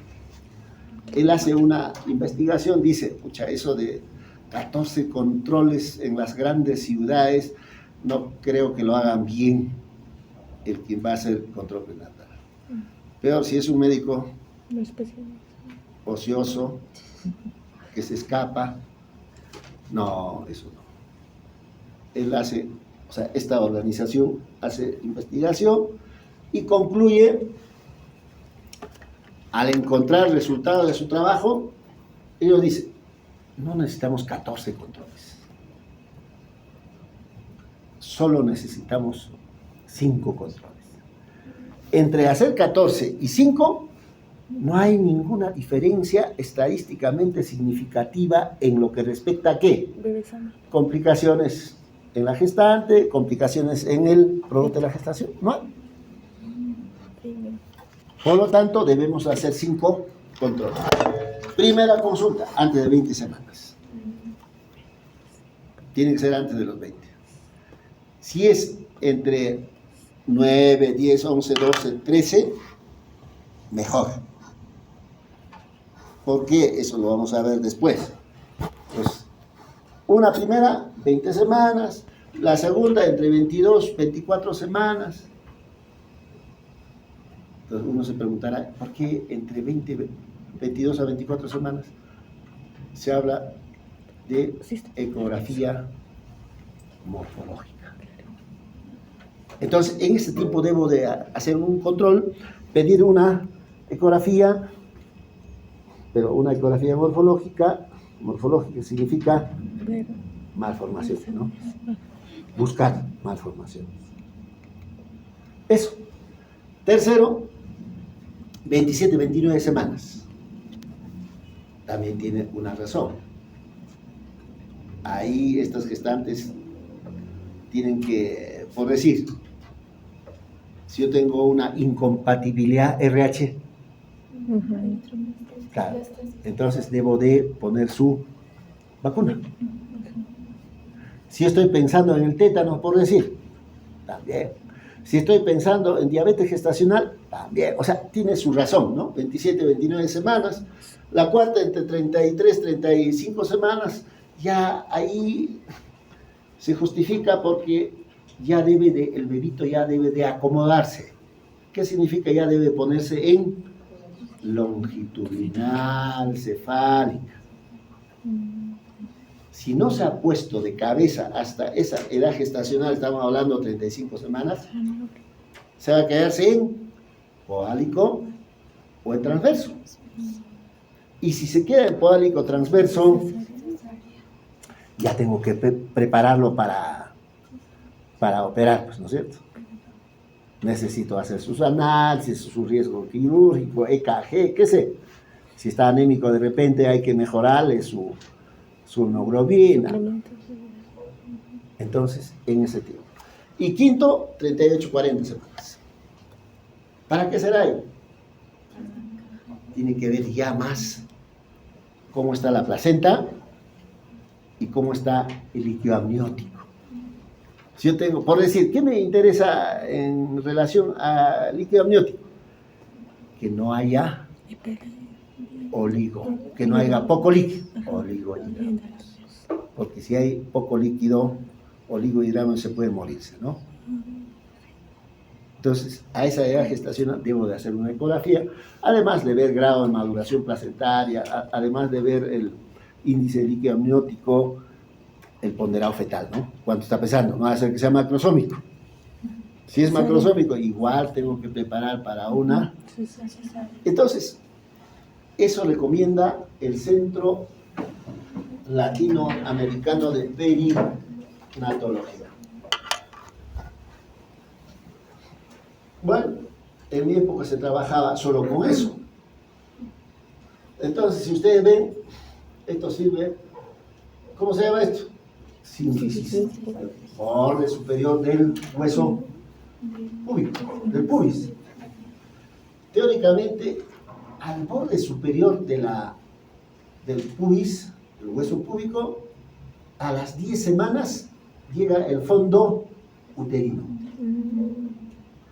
Él hace una investigación, dice, pucha, eso de 14 controles en las grandes ciudades, no creo que lo hagan bien el quien va a hacer control prenatal. Peor si es un médico No especial. ocioso, que se escapa. No, eso no. Él hace, o sea, esta organización hace investigación y concluye, al encontrar el resultado de su trabajo, ellos dicen, no necesitamos 14 controles. Solo necesitamos 5 controles. Entre hacer 14 y 5, no hay ninguna diferencia estadísticamente significativa en lo que respecta a ¿qué? Bebé sano. Complicaciones en la gestante, complicaciones en el producto de la gestación. No hay. Sí, no. Por lo tanto, debemos hacer 5 controles. Primera consulta, antes de 20 semanas. Tiene que ser antes de los 20. Si es entre 9, 10, 11, 12, 13, mejor. ¿Por qué? Eso lo vamos a ver después. Pues, una primera, 20 semanas. La segunda, entre 22, 24 semanas. Entonces uno se preguntará, ¿por qué entre 22 a 24 semanas se habla de ecografía morfológica? Entonces, en ese tiempo debo de hacer un control, pedir una ecografía, pero una ecografía morfológica significa Ver. malformaciones, ¿no? Buscar malformaciones. Eso. Tercero, 27, 29 semanas. También tiene una razón. Ahí estas gestantes tienen que, por decir, Si yo tengo una incompatibilidad RH, Ujú. claro, entonces debo de poner su vacuna. Si estoy pensando en el tétano, por decir, también. Si estoy pensando en diabetes gestacional, también. O sea, tiene su razón, ¿no? 27, 29 semanas. La cuarta entre 33, 35 semanas, ya ahí se justifica porque el bebito ya debe de acomodarse. ¿Qué significa? Ya debe ponerse en longitudinal, cefálica. Si no se ha puesto de cabeza hasta esa edad gestacional, estamos hablando de 35 semanas, se va a quedarse en podálico o en transverso. Y si se queda en podálico transverso, ya tengo que prepararlo para operar, pues, ¿no es cierto? Necesito hacer sus análisis, su riesgo quirúrgico, EKG, qué sé. Si está anémico de repente hay que mejorarle su hemoglobina. Entonces, en ese tiempo. Y quinto, 38, 40 semanas. ¿Para qué será ahí? Tiene que ver ya más cómo está la placenta y cómo está el líquido amniótico. Si yo tengo, por decir, ¿qué me interesa en relación al líquido amniótico? Que no haya que no haya poco líquido, oligohidratos. Porque si hay poco líquido, oligohidratos se puede morirse, ¿no? Entonces, a esa edad gestacional debo de hacer una ecografía, además de ver grado de maduración placentaria, además de ver el índice de líquido amniótico, el ponderado fetal, ¿no? ¿Cuánto está pesando? No va a ser que sea macrosómico. Si es macrosómico, igual tengo que preparar para una. Entonces, eso recomienda el Centro Latinoamericano de Perinatología. Bueno, en mi época se trabajaba solo con eso. Entonces, si ustedes ven, esto sirve, ¿cómo se llama esto? Sínfisis. Borde superior del hueso púbico, del pubis. Teóricamente, al borde superior del pubis, del hueso púbico, a las 10 semanas llega el fondo uterino.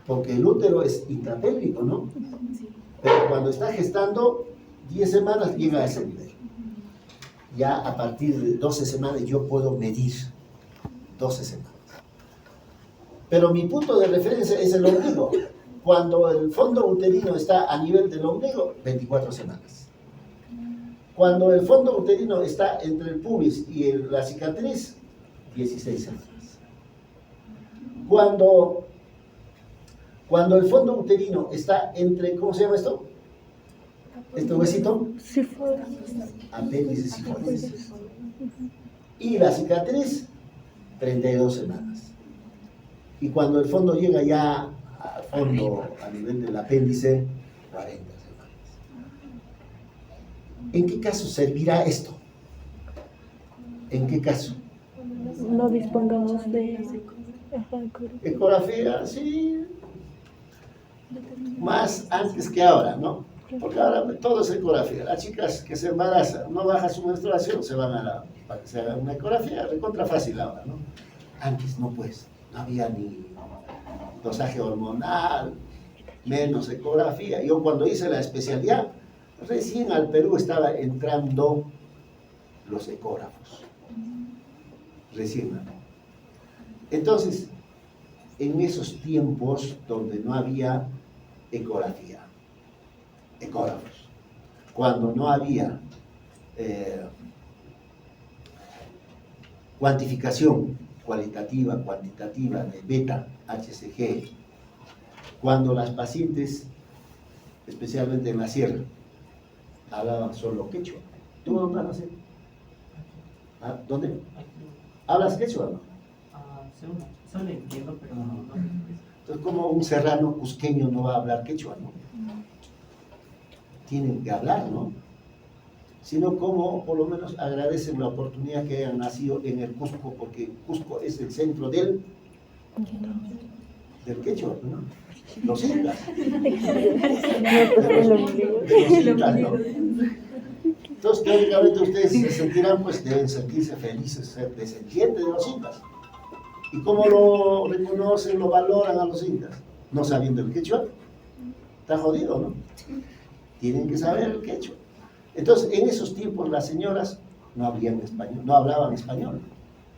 Porque el útero es intrapélvico, ¿no? Pero cuando está gestando, 10 semanas llega a ese nivel. Ya a partir de 12 semanas yo puedo medir 12 semanas. Pero mi punto de referencia es el ombligo. Cuando el fondo uterino está a nivel del ombligo, 24 semanas. Cuando el fondo uterino está entre el pubis y la cicatriz, 16 semanas. Cuando el fondo uterino está entre, ¿cómo se llama esto? ¿Este huesito? Apéndice sifoides. Y la cicatriz, 32 semanas. Y cuando el fondo llega ya al fondo, a nivel del apéndice, 40 semanas. ¿En qué caso servirá esto? ¿En qué caso? No dispongamos de Ecografía, sí. Más antes que ahora, ¿no? Porque ahora todo es ecografía. Las chicas que se embarazan, no baja su menstruación, se van para que se haga una ecografía, recontra fácil ahora, ¿no? Antes no, pues, no había ni dosaje hormonal, menos ecografía. Yo cuando hice la especialidad, recién al Perú estaba entrando los ecógrafos. Recién, ¿no? Entonces, en esos tiempos donde no había ecografía, ecógrafos, cuando no había cuantificación cualitativa, cuantitativa de beta, HCG, cuando las pacientes, especialmente en la sierra, hablaban solo quechua. ¿Tú dónde hablas? ¿Dónde? ¿Hablas quechua o no? Solo entiendo, pero no. Entonces, como un serrano cusqueño no va a hablar quechua, ¿no? Tienen que hablar, ¿no? Sino como por lo menos agradecen la oportunidad que hayan nacido en el Cusco, porque Cusco es el centro del del quechua, ¿no? Los incas. El ombligo. De los incas, ¿no? Entonces, teóricamente ustedes se sentirán, pues deben sentirse felices, ser descendientes de los incas. ¿Y cómo lo reconocen, lo valoran a los incas? No sabiendo el quechua. Está jodido, ¿no? Tienen que saber el quechua. Entonces, en esos tiempos las señoras no hablaban español,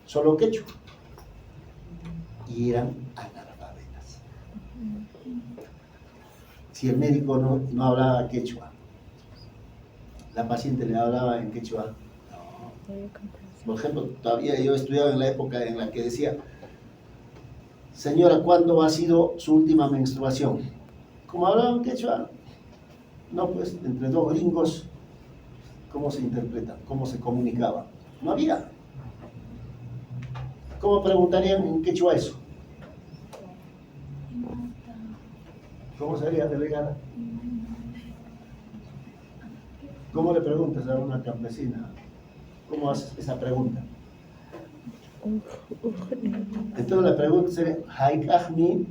solo quechua. Y eran analfabetas. Si el médico no hablaba quechua, la paciente le hablaba en quechua. No. Por ejemplo, todavía yo estudiaba en la época en la que decía, señora, ¿cuándo ha sido su última menstruación? ¿Cómo hablaban quechua? No, pues, entre dos gringos, ¿cómo se interpreta? ¿Cómo se comunicaba? No había. ¿Cómo preguntarían en quechua eso? ¿Cómo sería, delegada? ¿Cómo le preguntas a una campesina? ¿Cómo haces esa pregunta? Entonces la pregunta sería, ¿haikaj mi?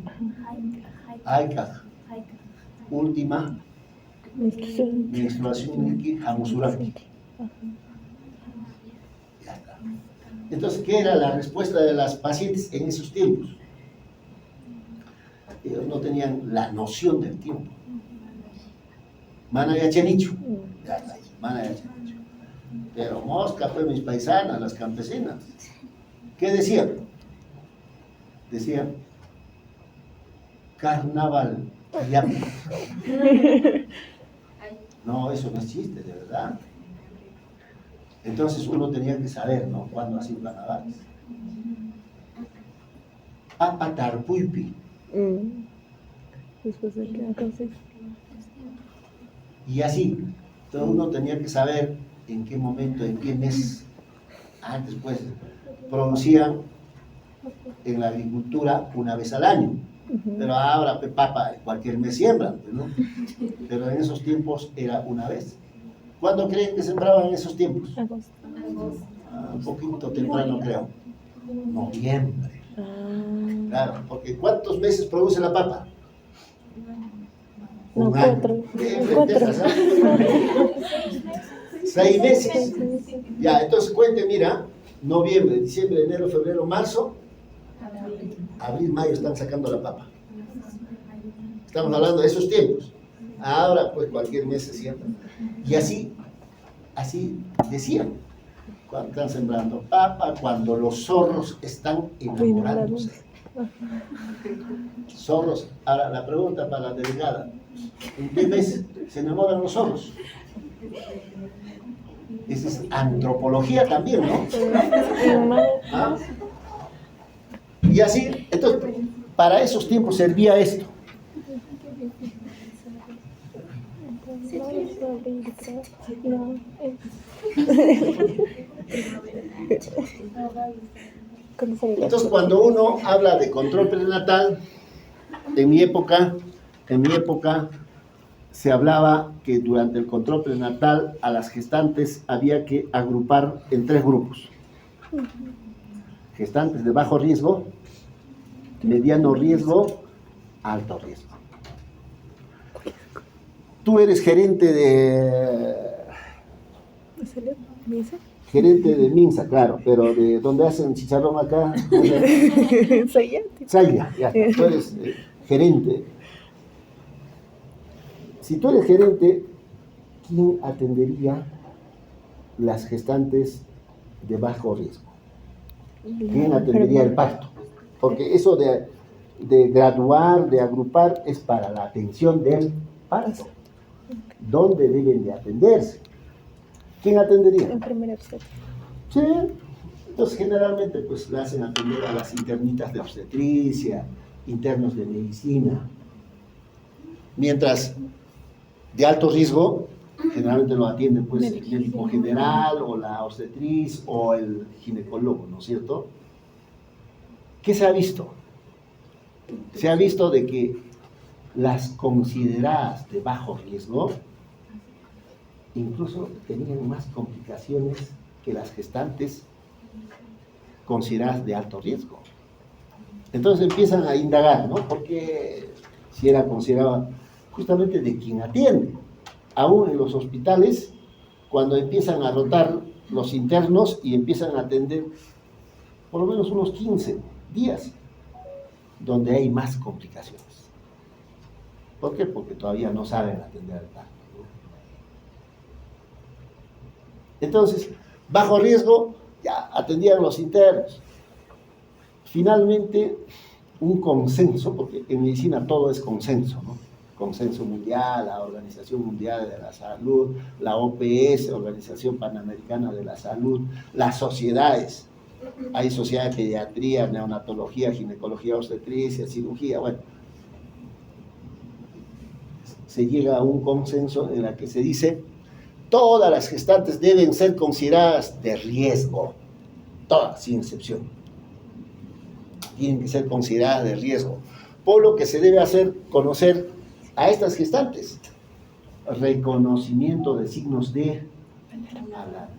Haikaj. Última menstruación niki hamusuranki. Ya está. Entonces, ¿qué era la respuesta de las pacientes en esos tiempos? Ellos no tenían la noción del tiempo. Mana yachenichu. Ya está, mana yachenichu. Pero mosca fue mis paisanas, las campesinas. ¿Qué decían? Decían, carnaval, yapi. No, eso no existe, de verdad. Entonces uno tenía que saber, ¿no? Cuándo hacía carnavales. Apatarpuipi. Después de que entonces. Y así, todo uno tenía que saber en qué momento, en qué mes. Antes, pues, producían en la agricultura una vez al año. Pero ahora, papa, cualquier mes siembran, ¿no? Pero en esos tiempos era una vez. ¿Cuándo creen que sembraban en esos tiempos? Agosto. Un poquito temprano, creo. Noviembre. Claro, porque ¿cuántos meses produce la papa? No, Un año. 4. Lentejas, ¿sabes? 6 meses. Ya, entonces cuente, mira, noviembre, diciembre, enero, febrero, marzo, abril, mayo están sacando la papa. Estamos hablando de esos tiempos. Ahora, pues, cualquier mes se siembra. Y así decían, cuando están sembrando papa, cuando los zorros están enamorándose. Zorros. Ahora, la pregunta para la delegada, ¿en qué mes se enamoran los zorros? Esa es antropología también, ¿no? ¿Ah? Y así, entonces, para esos tiempos servía esto. Entonces, cuando uno habla de control prenatal, en mi época se hablaba que durante el control prenatal a las gestantes había que agrupar en 3 grupos. Gestantes de bajo riesgo, mediano riesgo, alto riesgo. Tú eres gerente de Minsa, claro, pero de donde hacen chicharrón acá. Saya, ya está. Tú eres gerente. Si tú eres gerente, ¿quién atendería las gestantes de bajo riesgo? ¿Quién atendería el parto? Porque eso de graduar, de agrupar, es para la atención del parto. ¿Dónde deben de atenderse? ¿Quién atendería? En primera obstetricia. Sí. Entonces, generalmente, pues, le hacen atender a las internitas de obstetricia, internos de medicina. Mientras, de alto riesgo, generalmente lo atienden, pues, el médico general, o la obstetriz, o el ginecólogo, ¿no es cierto? ¿Qué se ha visto? Se ha visto de que las consideradas de bajo riesgo incluso tenían más complicaciones que las gestantes consideradas de alto riesgo. Entonces empiezan a indagar, ¿no? Porque si era considerado justamente de quien atiende. Aún en los hospitales, cuando empiezan a rotar los internos y empiezan a atender por lo menos unos 15 días, donde hay más complicaciones. ¿Por qué? Porque todavía no saben atender al parto, ¿no? Entonces, bajo riesgo, ya atendían los internos. Finalmente, un consenso, porque en medicina todo es consenso, ¿no? Consenso mundial, la Organización Mundial de la Salud, la OPS, Organización Panamericana de la Salud, las sociedades. Hay sociedad de pediatría, neonatología, ginecología, obstetricia, cirugía, bueno. Se llega a un consenso en el que se dice todas las gestantes deben ser consideradas de riesgo, todas, sin excepción. Tienen que ser consideradas de riesgo, por lo que se debe hacer conocer a estas gestantes reconocimiento de signos de alarma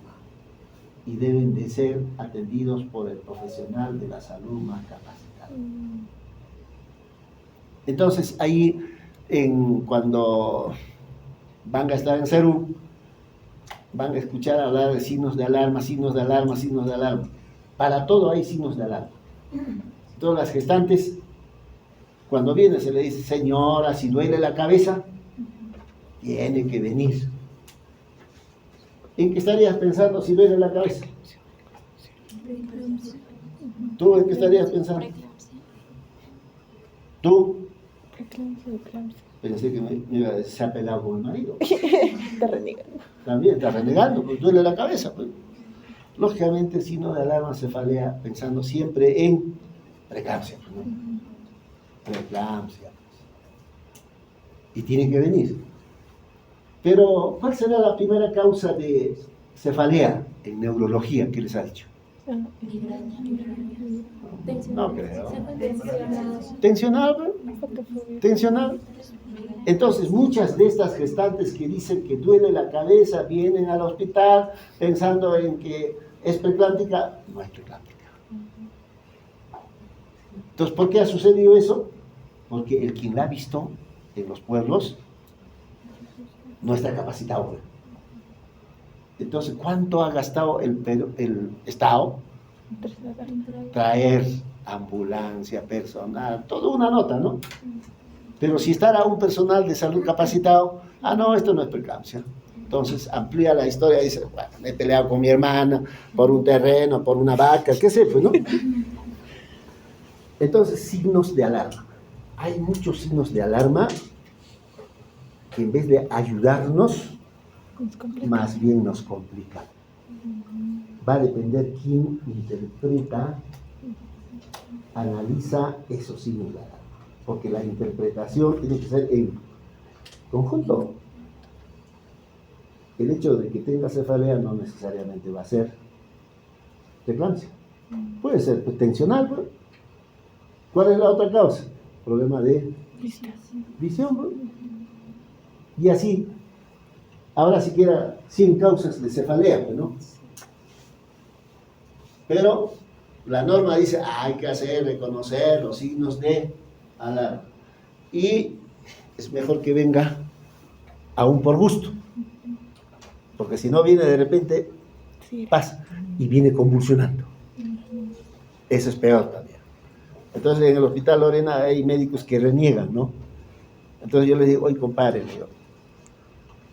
y deben de ser atendidos por el profesional de la salud más capacitado. Entonces ahí cuando van a estar en CERU, van a escuchar hablar de signos de alarma, signos de alarma, signos de alarma. Para todo hay signos de alarma. Todas las gestantes, cuando viene se le dice, señora, si duele la cabeza, tiene que venir. ¿En qué estarías pensando si duele la cabeza? ¿Tú en qué estarías pensando? ¿Tú? Pensé que me iba a decir, se ha peleado con el marido. Está renegando. También está renegando, pues duele la cabeza. Pues. Lógicamente, el signo de alarma cefalea pensando siempre en preeclampsia. Pues, ¿no? Preeclampsia. Y tiene que venir. Pero, ¿cuál será la primera causa de cefalea en neurología? ¿Qué les ha dicho? No creo. ¿Tensional? ¿Tensional? Entonces, muchas de estas gestantes que dicen que duele la cabeza vienen al hospital pensando en que es preeclámptica. No es preeclámptica. Entonces, ¿por qué ha sucedido eso? Porque el quien la ha visto en los pueblos no está capacitado. Entonces, ¿cuánto ha gastado el Estado? Traer ambulancia, personal, toda una nota, ¿no? Pero si estará un personal de salud capacitado, no, esto no es preeclampsia. Entonces amplía la historia y dice, bueno, me he peleado con mi hermana por un terreno, por una vaca, qué sé, pues, ¿no? Entonces, signos de alarma. Hay muchos signos de alarma que en vez de ayudarnos, más bien nos complican. Va a depender quién interpreta, analiza esos signos de alarma. Porque la interpretación tiene que ser en conjunto. El hecho de que tenga cefalea no necesariamente va a ser preeclampsia. Puede ser tensional, ¿no? ¿Cuál es la otra causa? Problema de visión, ¿no? Y así, ahora siquiera 100 causas de cefalea, ¿no? Pero la norma dice, hay que reconocer los signos de alarma. Y es mejor que venga aún por gusto, porque si no viene de repente, pasa y viene convulsionando. Eso es peor también. Entonces en el hospital Lorena hay médicos que reniegan, ¿no? Entonces yo les digo, oye compadre,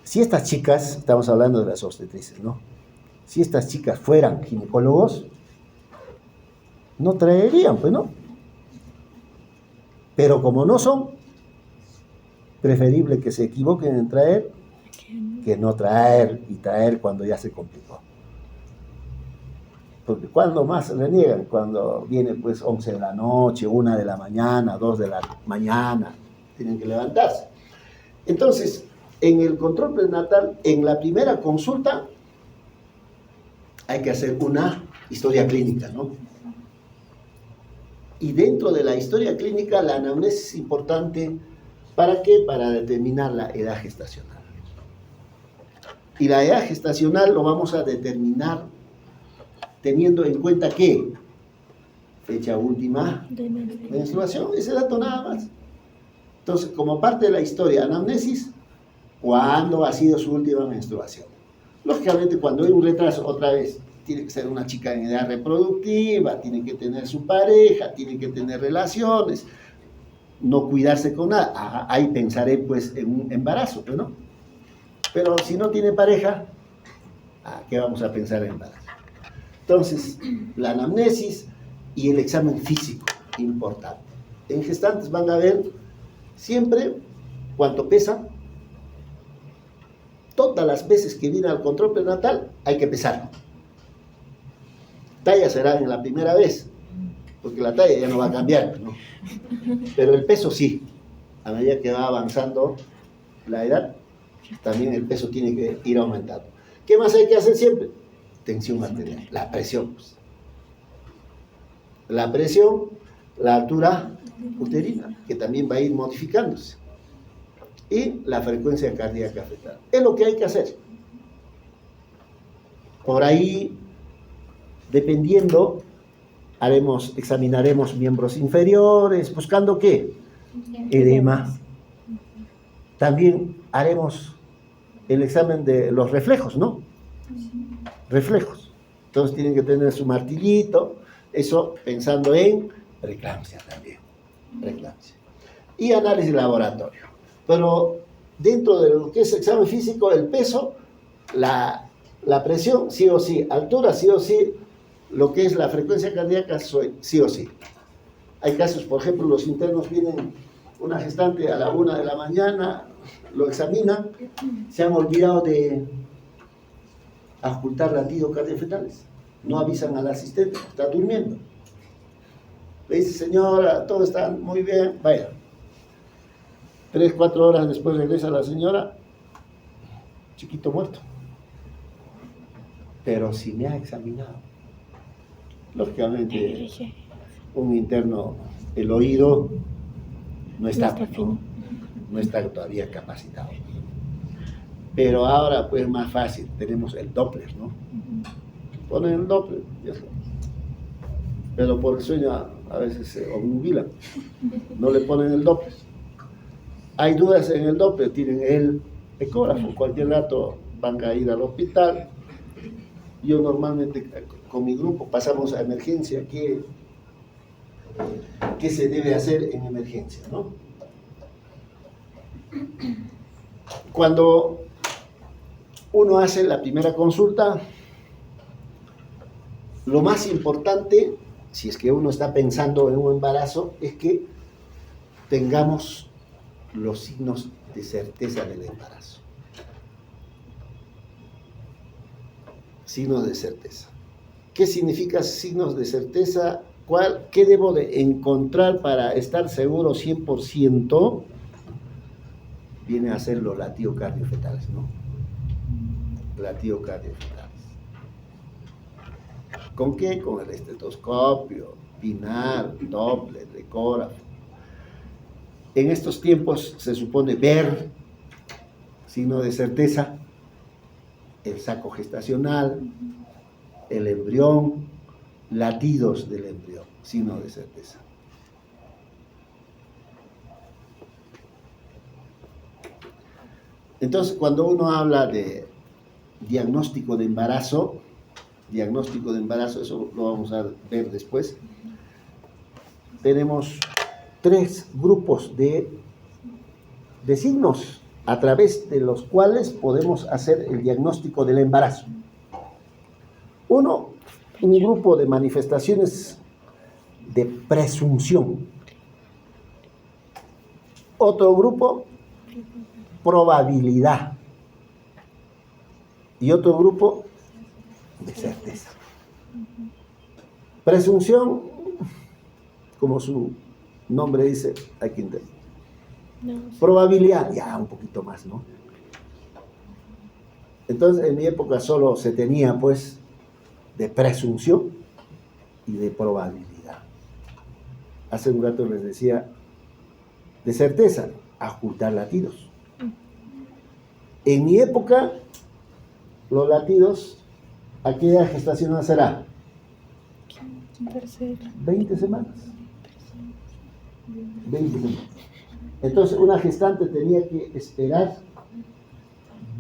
si estas chicas, estamos hablando de las obstetrices, ¿no? Si estas chicas fueran ginecólogos, no traerían, pues, ¿no? Pero como no son, preferible que se equivoquen en traer que no traer y traer cuando ya se complicó. Porque cuando más reniegan, cuando viene pues 11 de la noche, 1 de la mañana, 2 de la mañana, tienen que levantarse. Entonces, en el control prenatal, en la primera consulta, hay que hacer una historia clínica, ¿no? Y dentro de la historia clínica, la anamnesis es importante, ¿para qué? Para determinar la edad gestacional. Y la edad gestacional lo vamos a determinar teniendo en cuenta que fecha última De menstruación. menstruación, ese dato nada más. Entonces, como parte de la historia, anamnesis, ¿cuándo ha sido su última menstruación? Lógicamente, cuando hay un retraso, otra vez, tiene que ser una chica en edad reproductiva, tiene que tener su pareja, tiene que tener relaciones, no cuidarse con nada. Ahí pensaré, pues, en un embarazo, ¿no? Pero si no tiene pareja, ¿a qué vamos a pensar en embarazo? Entonces, la anamnesis y el examen físico, importante. En gestantes van a ver siempre cuánto pesa. Todas las veces que viene al control prenatal hay que pesarlo. Talla será en la primera vez, porque la talla ya no va a cambiar, ¿no? Pero el peso sí. A medida que va avanzando la edad, también el peso tiene que ir aumentando. ¿Qué más hay que hacer siempre? Tensión arterial, la presión. Pues. La presión, la altura uterina, que también va a ir modificándose. Y la frecuencia cardíaca fetal. Es lo que hay que hacer. Por ahí, dependiendo, examinaremos miembros inferiores, buscando ¿qué? Edema. También haremos el examen de los reflejos, ¿no? Reflejos. Entonces tienen que tener su martillito, eso pensando en preeclampsia también. Preeclampsia. Y análisis de laboratorio. Pero dentro de lo que es examen físico, el peso, la presión, sí o sí, altura, sí o sí, lo que es la frecuencia cardíaca, sí o sí. Hay casos, por ejemplo, los internos vienen una gestante a la 1 de la mañana, lo examinan, se han olvidado de ocultar latidos cardiofetales, no avisan al asistente, está durmiendo. Le dice, señora, todo está muy bien, vaya. 3, 4 horas después regresa la señora, chiquito muerto. Pero si me ha examinado, lógicamente, un interno, el oído no está todavía capacitado. Pero ahora, pues, más fácil, tenemos el Doppler, ¿no? Ponen el Doppler, ya está. Pero por el sueño a veces se obnubilan, no le ponen el Doppler. Hay dudas en el Doppler, tienen el ecógrafo, cualquier rato van a ir al hospital. Yo normalmente con mi grupo pasamos a emergencia, ¿qué se debe hacer en emergencia, no? Cuando uno hace la primera consulta, lo más importante, si es que uno está pensando en un embarazo, es que tengamos los signos de certeza del embarazo. Signos de certeza. ¿Qué significa signos de certeza? ¿Qué debo de encontrar para estar seguro 100%? Viene a ser los latidos cardiofetales, ¿no? Latidos cardiofetales. ¿Con qué? Con el estetoscopio, binar, Doppler, ecógrafo. En estos tiempos se supone ver, signo de certeza, el saco gestacional, el embrión, latidos del embrión, signo de certeza. Entonces, cuando uno habla de diagnóstico de embarazo, eso lo vamos a ver después, tenemos 3 grupos de signos a través de los cuales podemos hacer el diagnóstico del embarazo. Uno, un grupo de manifestaciones de presunción. Otro grupo, probabilidad. Y otro grupo, de certeza. Presunción, como su nombre dice, hay que entender. Probabilidad, ya un poquito más, ¿no? Entonces, en mi época solo se tenía, pues, de presunción y de probabilidad. Hace un rato les decía, de certeza, ocultar latidos. En mi época, los latidos, ¿a qué edad gestacional será? Tercero. 20 semanas. 20 semanas. Entonces, una gestante tenía que esperar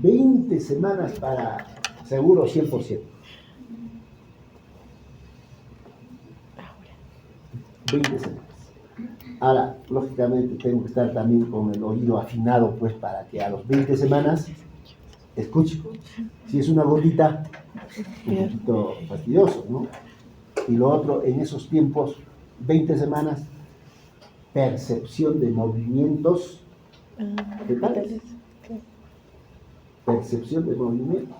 20 semanas para seguro 100%. 20 semanas. Ahora, lógicamente, tengo que estar también con el oído afinado, pues, para que a los 20 semanas escuche. Si es una gordita, un poquito fastidioso, ¿no? Y lo otro, en esos tiempos, 20 semanas, percepción de movimientos fetales. Percepción de movimiento.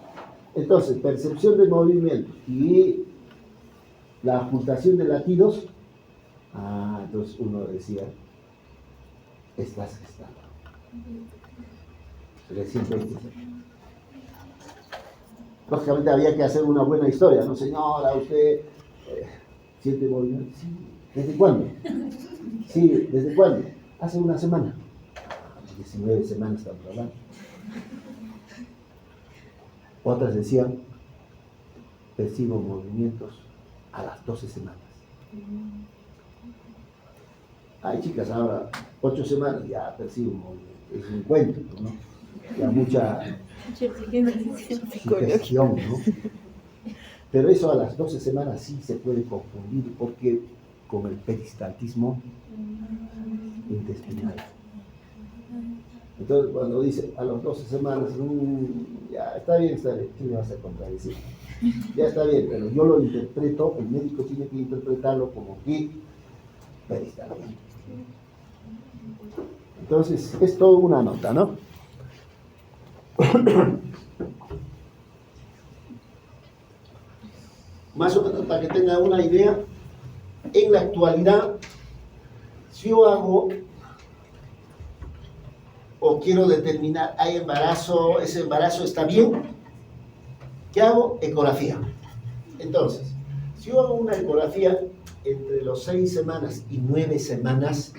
Entonces, percepción de movimiento y la ajustación de latidos. Entonces uno decía, estás gestando. Recién 20 semanas. Lógicamente había que hacer una buena historia, ¿no? Señora, usted siente movimiento. Sí. ¿Desde cuándo? Sí, ¿desde cuándo? Hace una semana. 19 semanas estamos hablando. Otras decían, percibo movimientos a las 12 semanas. Ay, chicas, ahora 8 semanas ya percibo un movimiento. Es un cuento, ¿no? Ya mucha sugestión, ¿no? Pero eso a las 12 semanas sí se puede confundir porque con el peristaltismo intestinal. Entonces cuando dice a las 12 semanas, ya está bien, ¿qué me vas a contradecir? Ya está bien, pero yo lo interpreto, el médico tiene que interpretarlo como que peristaltismo. Entonces es todo una nota, ¿no? Más o menos para que tengan una idea, en la actualidad, si yo hago o quiero determinar, hay embarazo, ese embarazo está bien, ¿qué hago? Ecografía. Entonces, si yo hago una ecografía entre los 6 semanas y 9 semanas,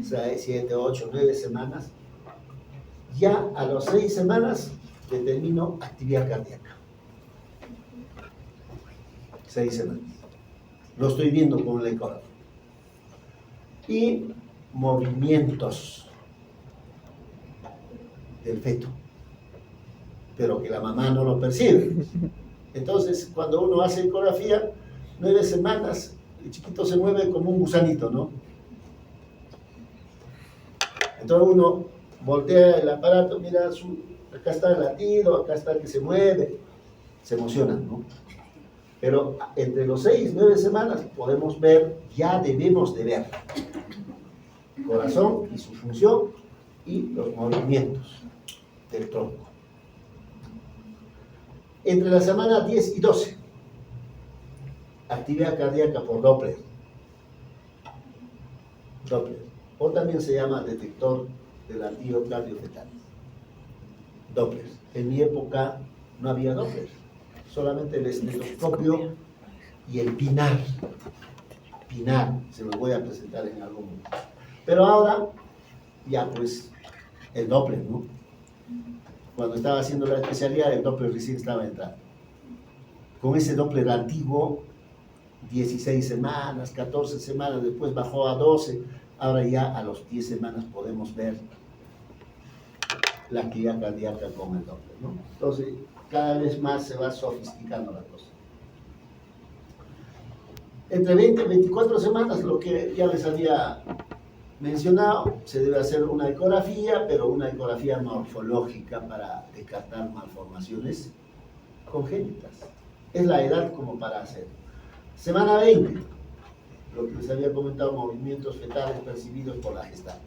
o sea, 7, 8, 9 semanas, ya a los 6 semanas determino actividad cardíaca. 6 semanas. Lo estoy viendo con la ecografía. Y movimientos del feto, pero que la mamá no lo percibe. Entonces, cuando uno hace ecografía, 9 semanas, el chiquito se mueve como un gusanito, ¿no? Entonces uno voltea el aparato, mira, acá está el latido, acá está el que se mueve, se emociona, ¿no? Pero entre los 6 y 9 semanas podemos ver, ya debemos de ver, el corazón y su función y los movimientos del tronco. Entre la semana 10 y 12, actividad cardíaca por Doppler. Doppler. O también se llama detector de latido cardiofetal. Doppler. En mi época no había Doppler, solamente el estetoscopio y el pinar. Pinar, se los voy a presentar en algún momento. Pero ahora, ya pues, el Doppler, ¿no? Cuando estaba haciendo la especialidad, el Doppler recién estaba entrando. Con ese Doppler antiguo, 16 semanas, 14 semanas, después bajó a 12, ahora ya a los 10 semanas podemos ver la actividad cardíaca con el Doppler, ¿no? Entonces, cada vez más se va sofisticando la cosa. Entre 20 y 24 semanas, lo que ya les había mencionado, se debe hacer una ecografía, pero una ecografía morfológica para descartar malformaciones congénitas. Es la edad como para hacer. Semana 20, lo que les había comentado, movimientos fetales percibidos por la gestante.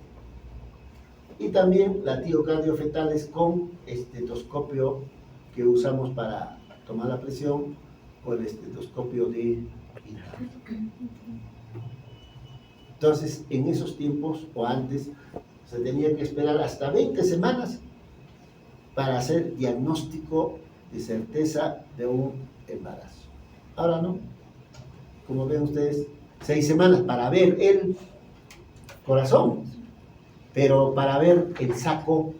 Y también latidos cardiofetales con estetoscopio que usamos para tomar la presión o el estetoscopio de pinar. Entonces, en esos tiempos o antes, se tenía que esperar hasta 20 semanas para hacer diagnóstico de certeza de un embarazo. Ahora no. Como ven ustedes, 6 semanas para ver el corazón, pero para ver el saco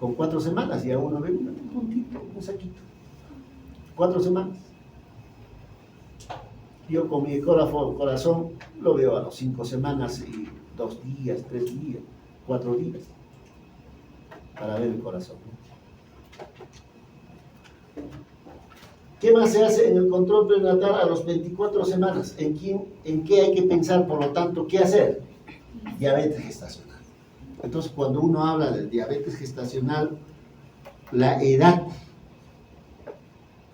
con 4 semanas, ya uno ve un puntito, un saquito. 4 semanas. Yo con mi ecógrafo corazón lo veo a los 5 semanas y 2 días, 3 días, 4 días para ver el corazón. ¿Qué más se hace en el control prenatal a los 24 semanas? ¿En qué hay que pensar, por lo tanto, qué hacer? Diabetes gestacional. Entonces, cuando uno habla de diabetes gestacional, la edad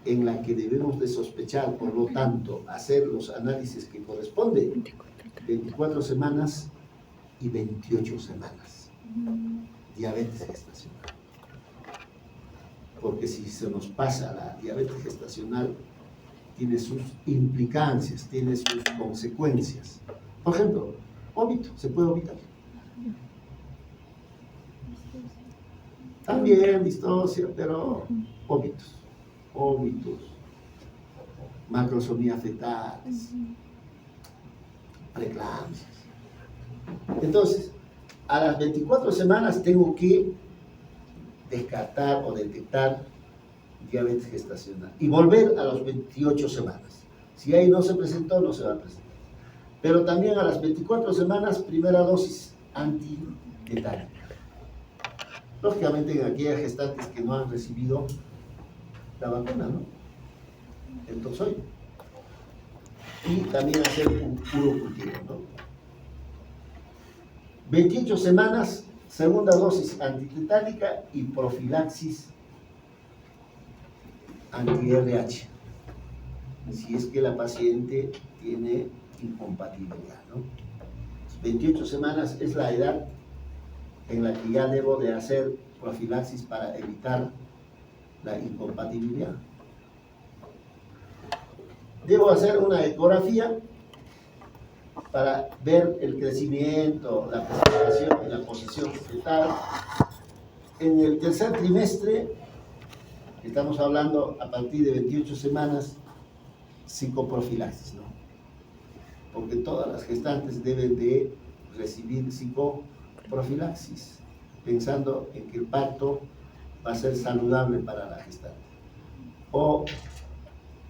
en la que debemos de sospechar, por lo tanto, hacer los análisis que corresponden, 24 semanas y 28 semanas. Diabetes gestacional. Porque si se nos pasa la diabetes gestacional, tiene sus implicancias, tiene sus consecuencias. Por ejemplo, vómito, se puede vomitar. También distocia, pero vómitos, macrosomía fetales, preeclampsias. Entonces, a las 24 semanas tengo que descartar o detectar diabetes gestacional y volver a las 28 semanas. Si ahí no se presentó, no se va a presentar. Pero también a las 24 semanas, primera dosis antitetánica. Lógicamente en aquellas gestantes que no han recibido la vacuna, ¿no? El toxoide. Y también hacer un puro cultivo, ¿no? 28 semanas, segunda dosis antitetánica y profilaxis anti-RH, si es que la paciente tiene incompatibilidad, ¿no? 28 semanas es la edad en la que ya debo de hacer profilaxis para evitar la incompatibilidad. Debo hacer una ecografía para ver el crecimiento, la presentación y la posición fetal. En el tercer trimestre, estamos hablando a partir de 28 semanas, psicoprofilaxis, ¿no? Porque todas las gestantes deben de recibir psicoprofilaxis, pensando en que el parto va a ser saludable para la gestante. O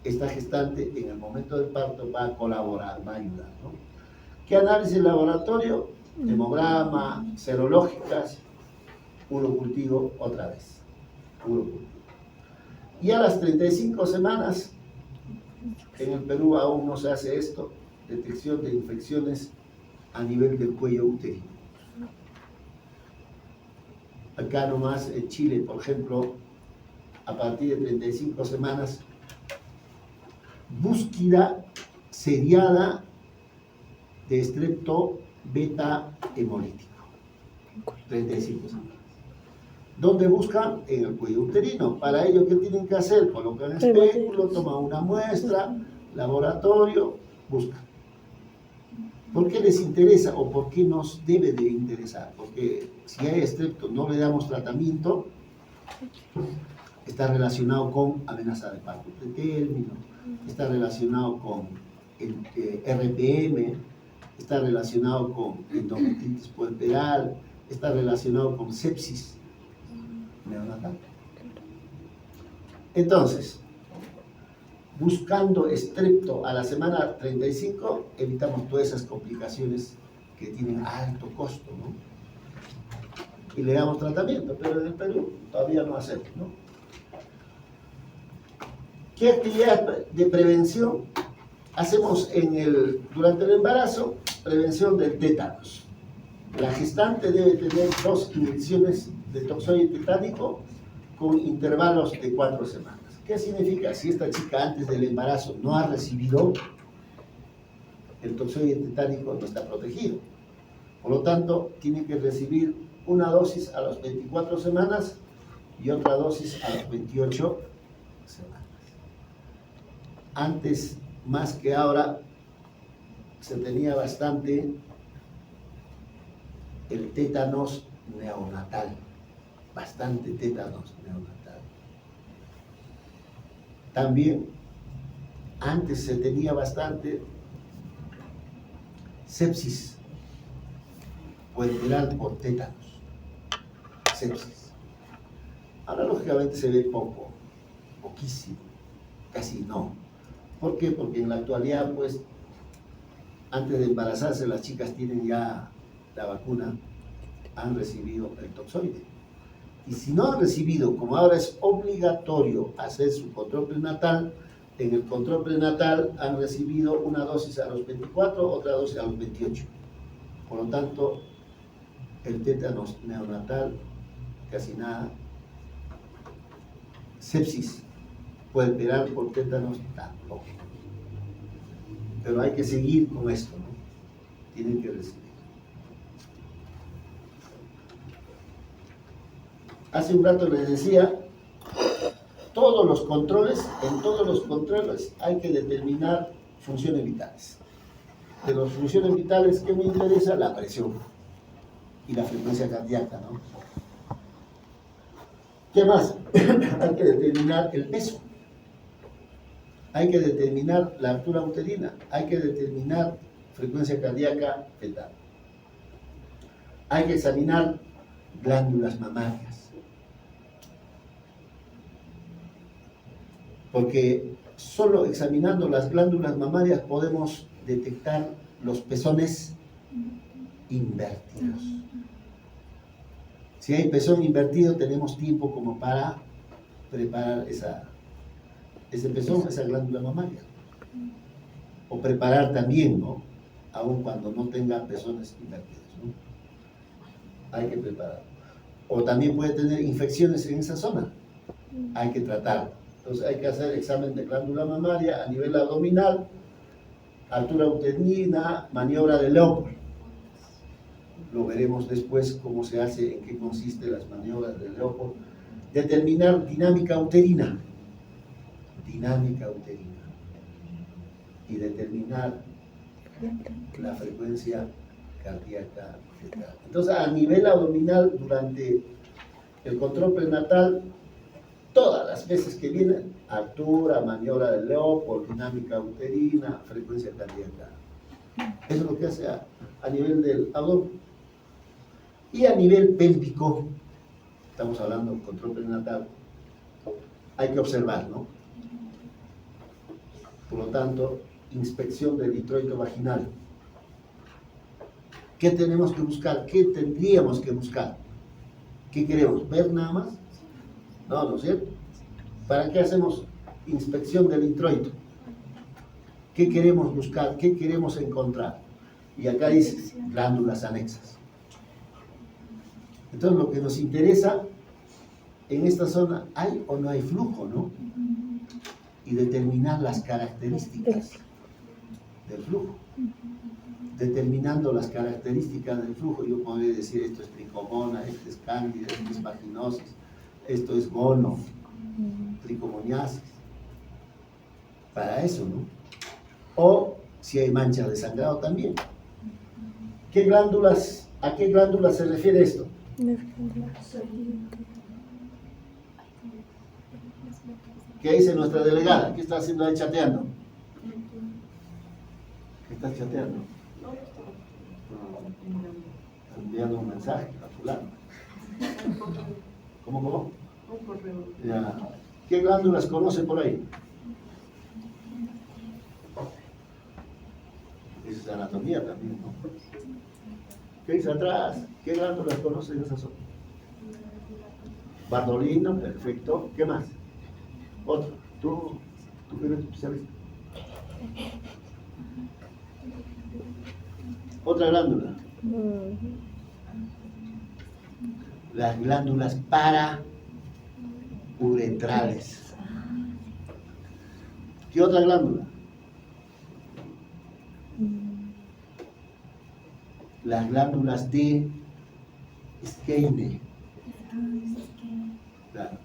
esta gestante en el momento del parto va a colaborar, va a ayudar, ¿no? ¿Qué análisis laboratorio? Hemograma, serológicas, urocultivo otra vez. Urocultivo. Y a las 35 semanas, en el Perú aún no se hace esto, detección de infecciones a nivel del cuello uterino. Acá nomás en Chile, por ejemplo, a partir de 35 semanas, búsqueda seriada de estrepto beta hemolítico. 35 semanas. ¿Dónde buscan? En el cuello uterino. Para ello, ¿qué tienen que hacer? Colocan espéculo, toman una muestra, laboratorio, buscan. ¿Por qué les interesa o por qué nos debe de interesar? Porque si hay estrepto, no le damos tratamiento, está relacionado con amenaza de parto pretérmino, está relacionado con el RPM, está relacionado con endometritis puerperal, está relacionado con sepsis neonatal. Entonces, buscando estrepto a la semana 35, evitamos todas esas complicaciones que tienen alto costo, ¿no? Y le damos tratamiento, pero en el Perú todavía no hacemos, ¿no? ¿Qué actividad de prevención hacemos durante el embarazo? Prevención del tétanos. La gestante debe tener 2 inyecciones de toxoide tetánico con intervalos de 4 semanas. ¿Qué significa? Si esta chica antes del embarazo no ha recibido, el toxoide tetánico no está protegido. Por lo tanto, tiene que recibir una dosis a las 24 semanas y otra dosis a las 28 semanas. Antes, más que ahora, se tenía bastante el tétanos neonatal, bastante tétanos neonatal. También, antes se tenía bastante sepsis puerperal por tétanos, sepsis. Ahora, lógicamente, se ve poco, poquísimo, casi no. ¿Por qué? Porque en la actualidad, pues, antes de embarazarse, las chicas tienen ya la vacuna, han recibido el toxoide. Y si no han recibido, como ahora es obligatorio hacer su control prenatal, en el control prenatal han recibido una dosis a los 24, otra dosis a los 28. Por lo tanto, el tétanos neonatal, casi nada. Sepsis, puede operar por tétanos, tampoco. Pero hay que seguir con esto, ¿no? Tienen que recibir. Hace un rato les decía, en todos los controles hay que determinar funciones vitales. De las funciones vitales, ¿qué me interesa? La presión y la frecuencia cardíaca, ¿no? ¿Qué más? Hay que determinar el peso. Hay que determinar la altura uterina. Hay que determinar frecuencia cardíaca fetal. Hay que examinar glándulas mamarias. Porque solo examinando las glándulas mamarias podemos detectar los pezones invertidos. Si hay pezón invertido, tenemos tiempo como para preparar ese pezón, esa glándula mamaria. O preparar también, ¿no? Aun cuando no tenga pezones invertidos, ¿no? Hay que preparar. O también puede tener infecciones en esa zona. Hay que tratarlo. Entonces hay que hacer examen de glándula mamaria a nivel abdominal, altura uterina, maniobra de Leopold. Lo veremos después cómo se hace, en qué consiste las maniobras de Leopold. Determinar dinámica uterina. Dinámica uterina. Y determinar la frecuencia cardíaca fetal. Entonces, a nivel abdominal, durante el control prenatal, todas las veces que vienen, altura, maniobra de Leopold, dinámica uterina, frecuencia cardíaca. Eso es lo que hace a nivel del abdomen. Y a nivel pélvico, estamos hablando de control prenatal, hay que observar, ¿no? Por lo tanto, inspección del introito vaginal. ¿Qué tenemos que buscar? ¿Qué tendríamos que buscar? ¿Qué queremos? ¿Ver nada más? No, ¿no es cierto? ¿Para qué hacemos inspección del introito? ¿Qué queremos buscar? ¿Qué queremos encontrar? Y acá dice glándulas anexas. Entonces, lo que nos interesa en esta zona, ¿hay o no hay flujo, no? Y determinar las características del flujo. Determinando las características del flujo, yo podría decir esto es tricomona, esto es cándida, esto es vaginosis, esto es gono, tricomoniasis. Para eso, ¿no? O si hay mancha de sangrado también. ¿Qué glándulas, a qué glándulas se refiere esto? ¿Qué dice nuestra delegada? ¿Qué está haciendo ahí chateando? ¿Qué estás chateando? Está enviando un mensaje a fulano. ¿Cómo? Ya. ¿Qué glándulas conoce por ahí? Esa es anatomía también, ¿no? ¿Qué dice atrás? ¿Qué glándulas conoce en esa zona? Bartolino, perfecto. ¿Qué más? Otro. Tú eres especialista. Otra glándula. Las glándulas parauretrales. ¿Qué otra glándula? Las glándulas de Skene. Claro.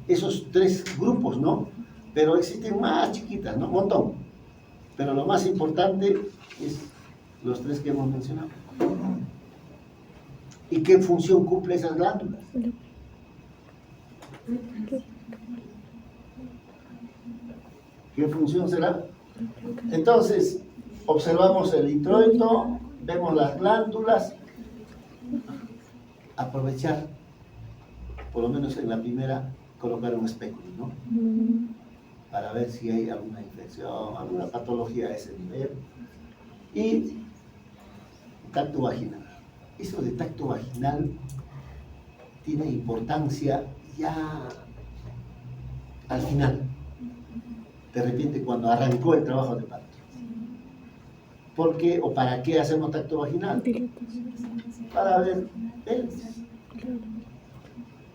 Esos tres grupos, ¿no? Pero existen más chiquitas, ¿no? Un montón. Pero lo más importante es los tres que hemos mencionado. ¿Y qué función cumple esas glándulas? ¿Qué función será? Entonces, observamos el introito, vemos las glándulas. Aprovechar, por lo menos en la primera, colocar un espéculo, ¿no? para ver si hay alguna infección, alguna patología a ese nivel. Y tacto vaginal. Eso de tacto vaginal tiene importancia ya al final, de repente cuando arrancó el trabajo de parto. ¿Por qué o para qué hacemos tacto vaginal? Para ver pelvis.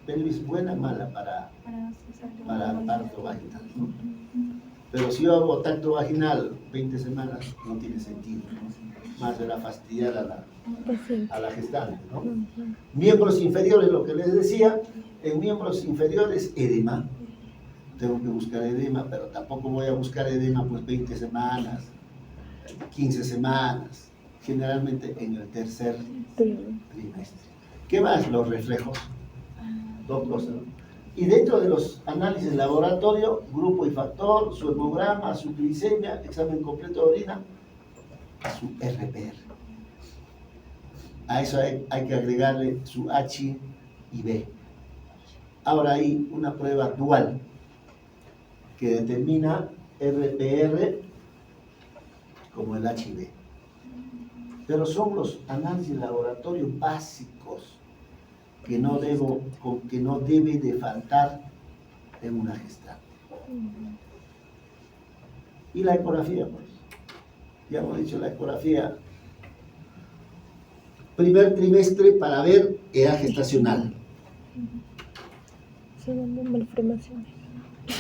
Pelvis buena, mala para parto vaginal, ¿no? Pero si yo hago tacto vaginal 20 semanas, no tiene sentido, ¿no? Más de la fastidiar a la gestante, ¿no? Miembros inferiores, lo que les decía, en miembros inferiores, edema. Tengo que buscar edema, pero tampoco voy a buscar edema pues 20 semanas, 15 semanas, generalmente en el tercer trimestre. ¿Qué más? Los reflejos. Dos cosas, ¿no? Y dentro de los análisis laboratorio, grupo y factor, su hemograma, su glicemia, examen completo de orina, su RPR. A eso hay que agregarle su H y B. Ahora hay una prueba dual que determina RPR como el H y B. Pero son los análisis laboratorio básicos que no debe de faltar en una gestante. Y la ecografía, pues. Ya hemos dicho, la ecografía. Primer trimestre para ver edad gestacional. Segundo, malformaciones.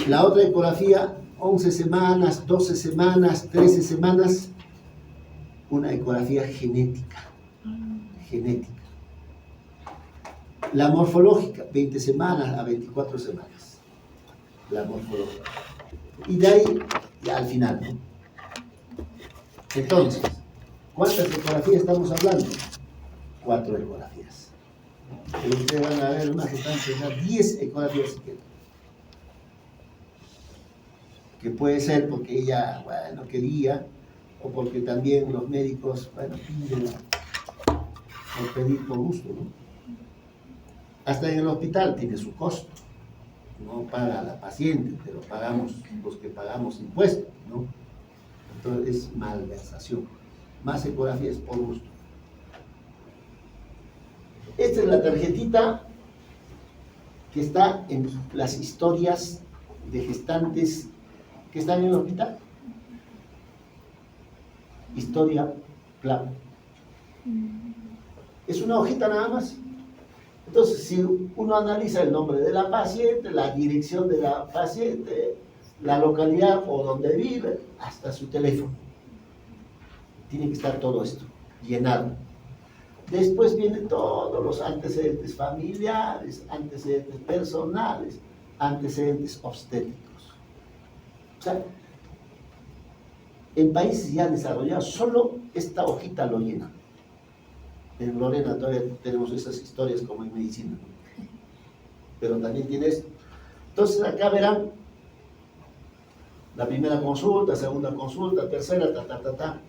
La otra ecografía, 11 semanas, 12 semanas, 13 semanas, una ecografía genética. Genética. La morfológica, 20 semanas a 24 semanas. La morfológica. Y de ahí, ya al final, ¿no? Entonces, ¿cuántas ecografías estamos hablando? 4 ecografías. Y ustedes van a ver una gestante de 10 ecografías si quieren. Que puede ser porque ella, bueno, quería, o porque también los médicos, bueno, piden por pedir por gusto, ¿no? Hasta en el hospital tiene su costo. No paga la paciente, pero pagamos los que pagamos impuestos, ¿no? Entonces es malversación. Más ecografías por gusto. Esta es la tarjetita que está en las historias de gestantes que están en el hospital. Historia clave. Es una hojita nada más. Entonces, si uno analiza el nombre de la paciente, la dirección de la paciente, la localidad o donde vive, hasta su teléfono, tiene que estar todo esto llenado. Después vienen todos los antecedentes familiares, antecedentes personales, antecedentes obstétricos. O sea, en países ya desarrollados, solo esta hojita lo llena. En Lorena todavía tenemos esas historias como en medicina, ¿no? Pero también tiene esto. Entonces acá verán la primera consulta, segunda consulta, tercera, ta.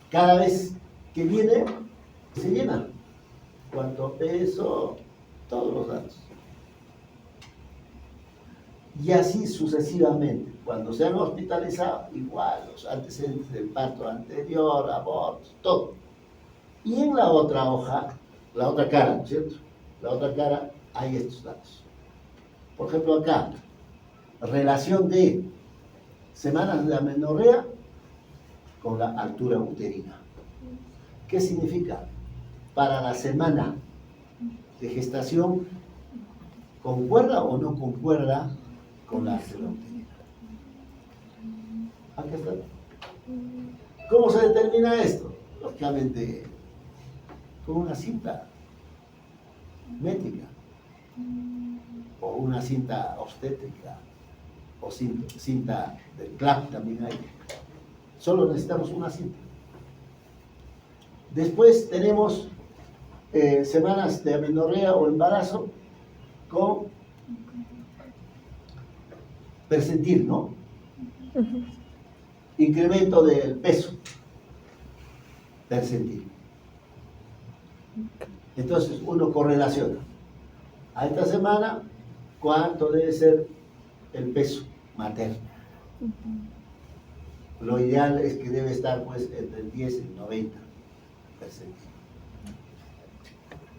Cada vez que viene, se llena. Cuánto peso, todos los datos. Y así sucesivamente. Cuando se han hospitalizado, igual, los antecedentes del parto anterior, abortos, todo. Y en la otra hoja, la otra cara, ¿no es cierto? La otra cara hay estos datos. Por ejemplo, acá, relación de semanas de amenorrea con la altura uterina. ¿Qué significa? Para la semana de gestación, ¿concuerda o no concuerda con la altura uterina? Acá está. ¿Cómo se determina esto? Lógicamente, con una cinta métrica o una cinta obstétrica o cinta del CLAP también hay. Solo necesitamos una cinta. Después tenemos semanas de amenorrea o embarazo con percentil, ¿no? Incremento del peso percentil. Entonces uno correlaciona a esta semana cuánto debe ser el peso materna. Lo ideal es que debe estar pues entre el 10 y el 90%.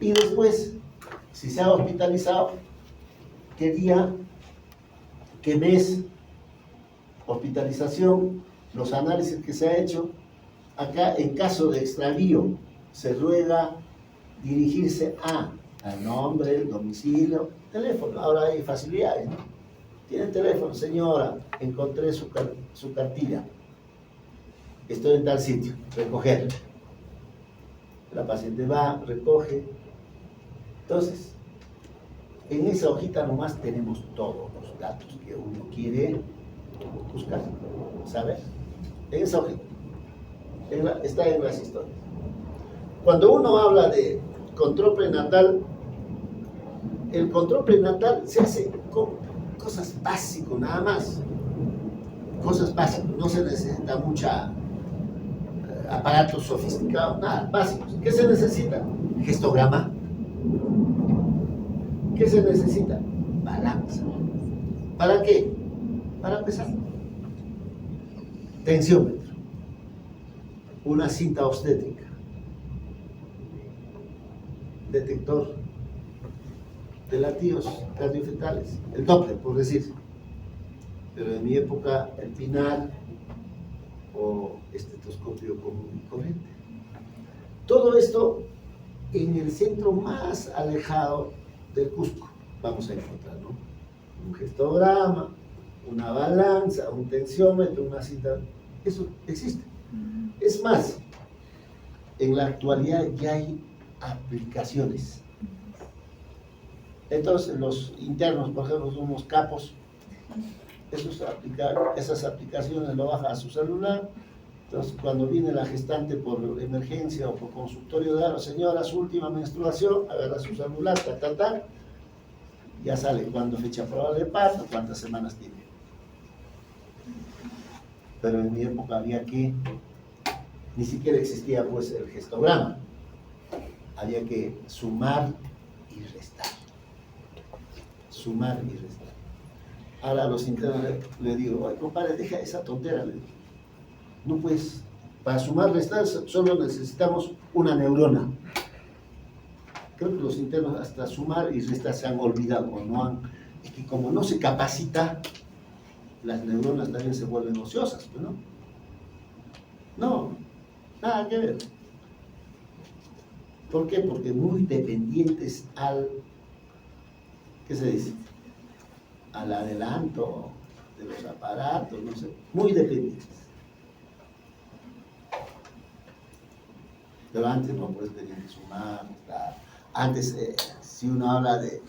Y después, si se ha hospitalizado, ¿qué día, qué mes, hospitalización, los análisis que se ha hecho? Acá, en caso de extravío, se ruega dirigirse al nombre, el domicilio, teléfono. Ahora hay facilidades, ¿no? Tiene teléfono, señora, encontré su cartilla, estoy en tal sitio, recoger. La paciente va, recoge. Entonces, en esa hojita nomás tenemos todos los datos que uno quiere buscar, saber. En esa hojita. Está en las historias. Cuando uno habla de control prenatal, el control prenatal se hace con cosas básicas, nada más. Cosas básicas, no se necesita mucha aparatos sofisticados, nada, básicos. ¿Qué se necesita? Gestograma. ¿Qué se necesita? Balanza. ¿Para qué? Para pesar. Tensiómetro. Una cinta obstétrica. Detector de latidos cardiofetales. El Doppler, por decir. Pero en mi época, el Pinar o estetoscopio común y corriente. Todo esto en el centro más alejado del Cusco vamos a encontrar, ¿no? Un gestograma, una balanza, un tensiómetro, una cinta. Eso existe. Es más, en la actualidad ya hay aplicaciones. Entonces, los internos, por ejemplo, unos capos, esas aplicaciones lo baja a su celular. Entonces, cuando viene la gestante por emergencia o por consultorio de señora, su última menstruación, agarra su celular, ya sale cuándo fecha probable de parto, cuántas semanas tiene. Pero en mi época había que, ni siquiera existía pues el gestograma, había que sumar y restar. Sumar y restar. Ahora a los internos le digo, oye, compadre, deja esa tontera, le digo. No pues, para sumar, restar, solo necesitamos una neurona. Creo que los internos hasta sumar y restar se han olvidado, o no han, es que como no se capacita, las neuronas también se vuelven ociosas, ¿no? No, nada que ver. ¿Por qué? Porque muy dependientes al, ¿qué se dice? Al adelanto de los aparatos, no sé, muy dependientes. Pero antes no, pues tenían que sumar, claro. Antes, si uno habla de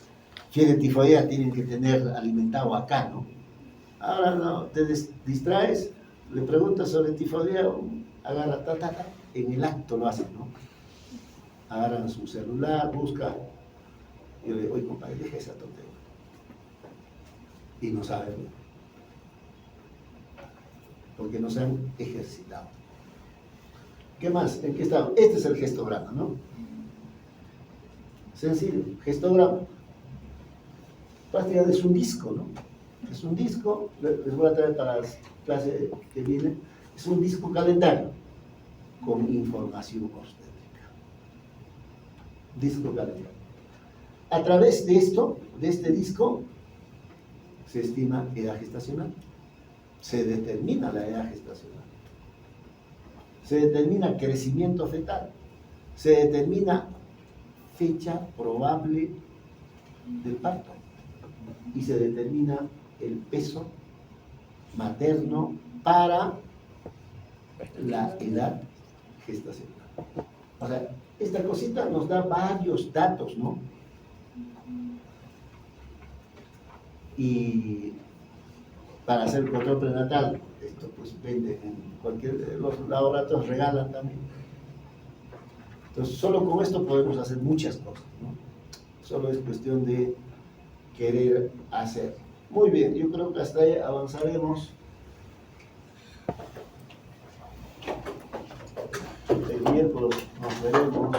fiebre tifoidea, tienen que tener alimentado acá, ¿no? Ahora no, te distraes, le preguntas sobre tifoidea, agarra, en el acto lo hacen, ¿no? Agarran su celular, buscan, y yo le digo, oye, compadre, deja esa tontería. Y no saben, porque no se han ejercitado. ¿Qué más? ¿En qué estado? Este es el gestograma, ¿no? Sencillo, gestograma. Prácticamente es un disco, ¿no? Es un disco, les voy a traer para la clase que viene, es un disco calendario con información obstétrica. Disco calendario. A través de esto, de este disco, se estima edad gestacional, se determina la edad gestacional, se determina crecimiento fetal, se determina fecha probable del parto y se determina el peso materno para la edad gestacional. O sea, esta cosita nos da varios datos, ¿no? Y para hacer el control prenatal, esto pues vende en cualquier, los laboratorios regalan también. Entonces, solo con esto podemos hacer muchas cosas, ¿no? Solo es cuestión de querer hacer. Muy bien, yo creo que hasta ahí avanzaremos. El miércoles nos veremos.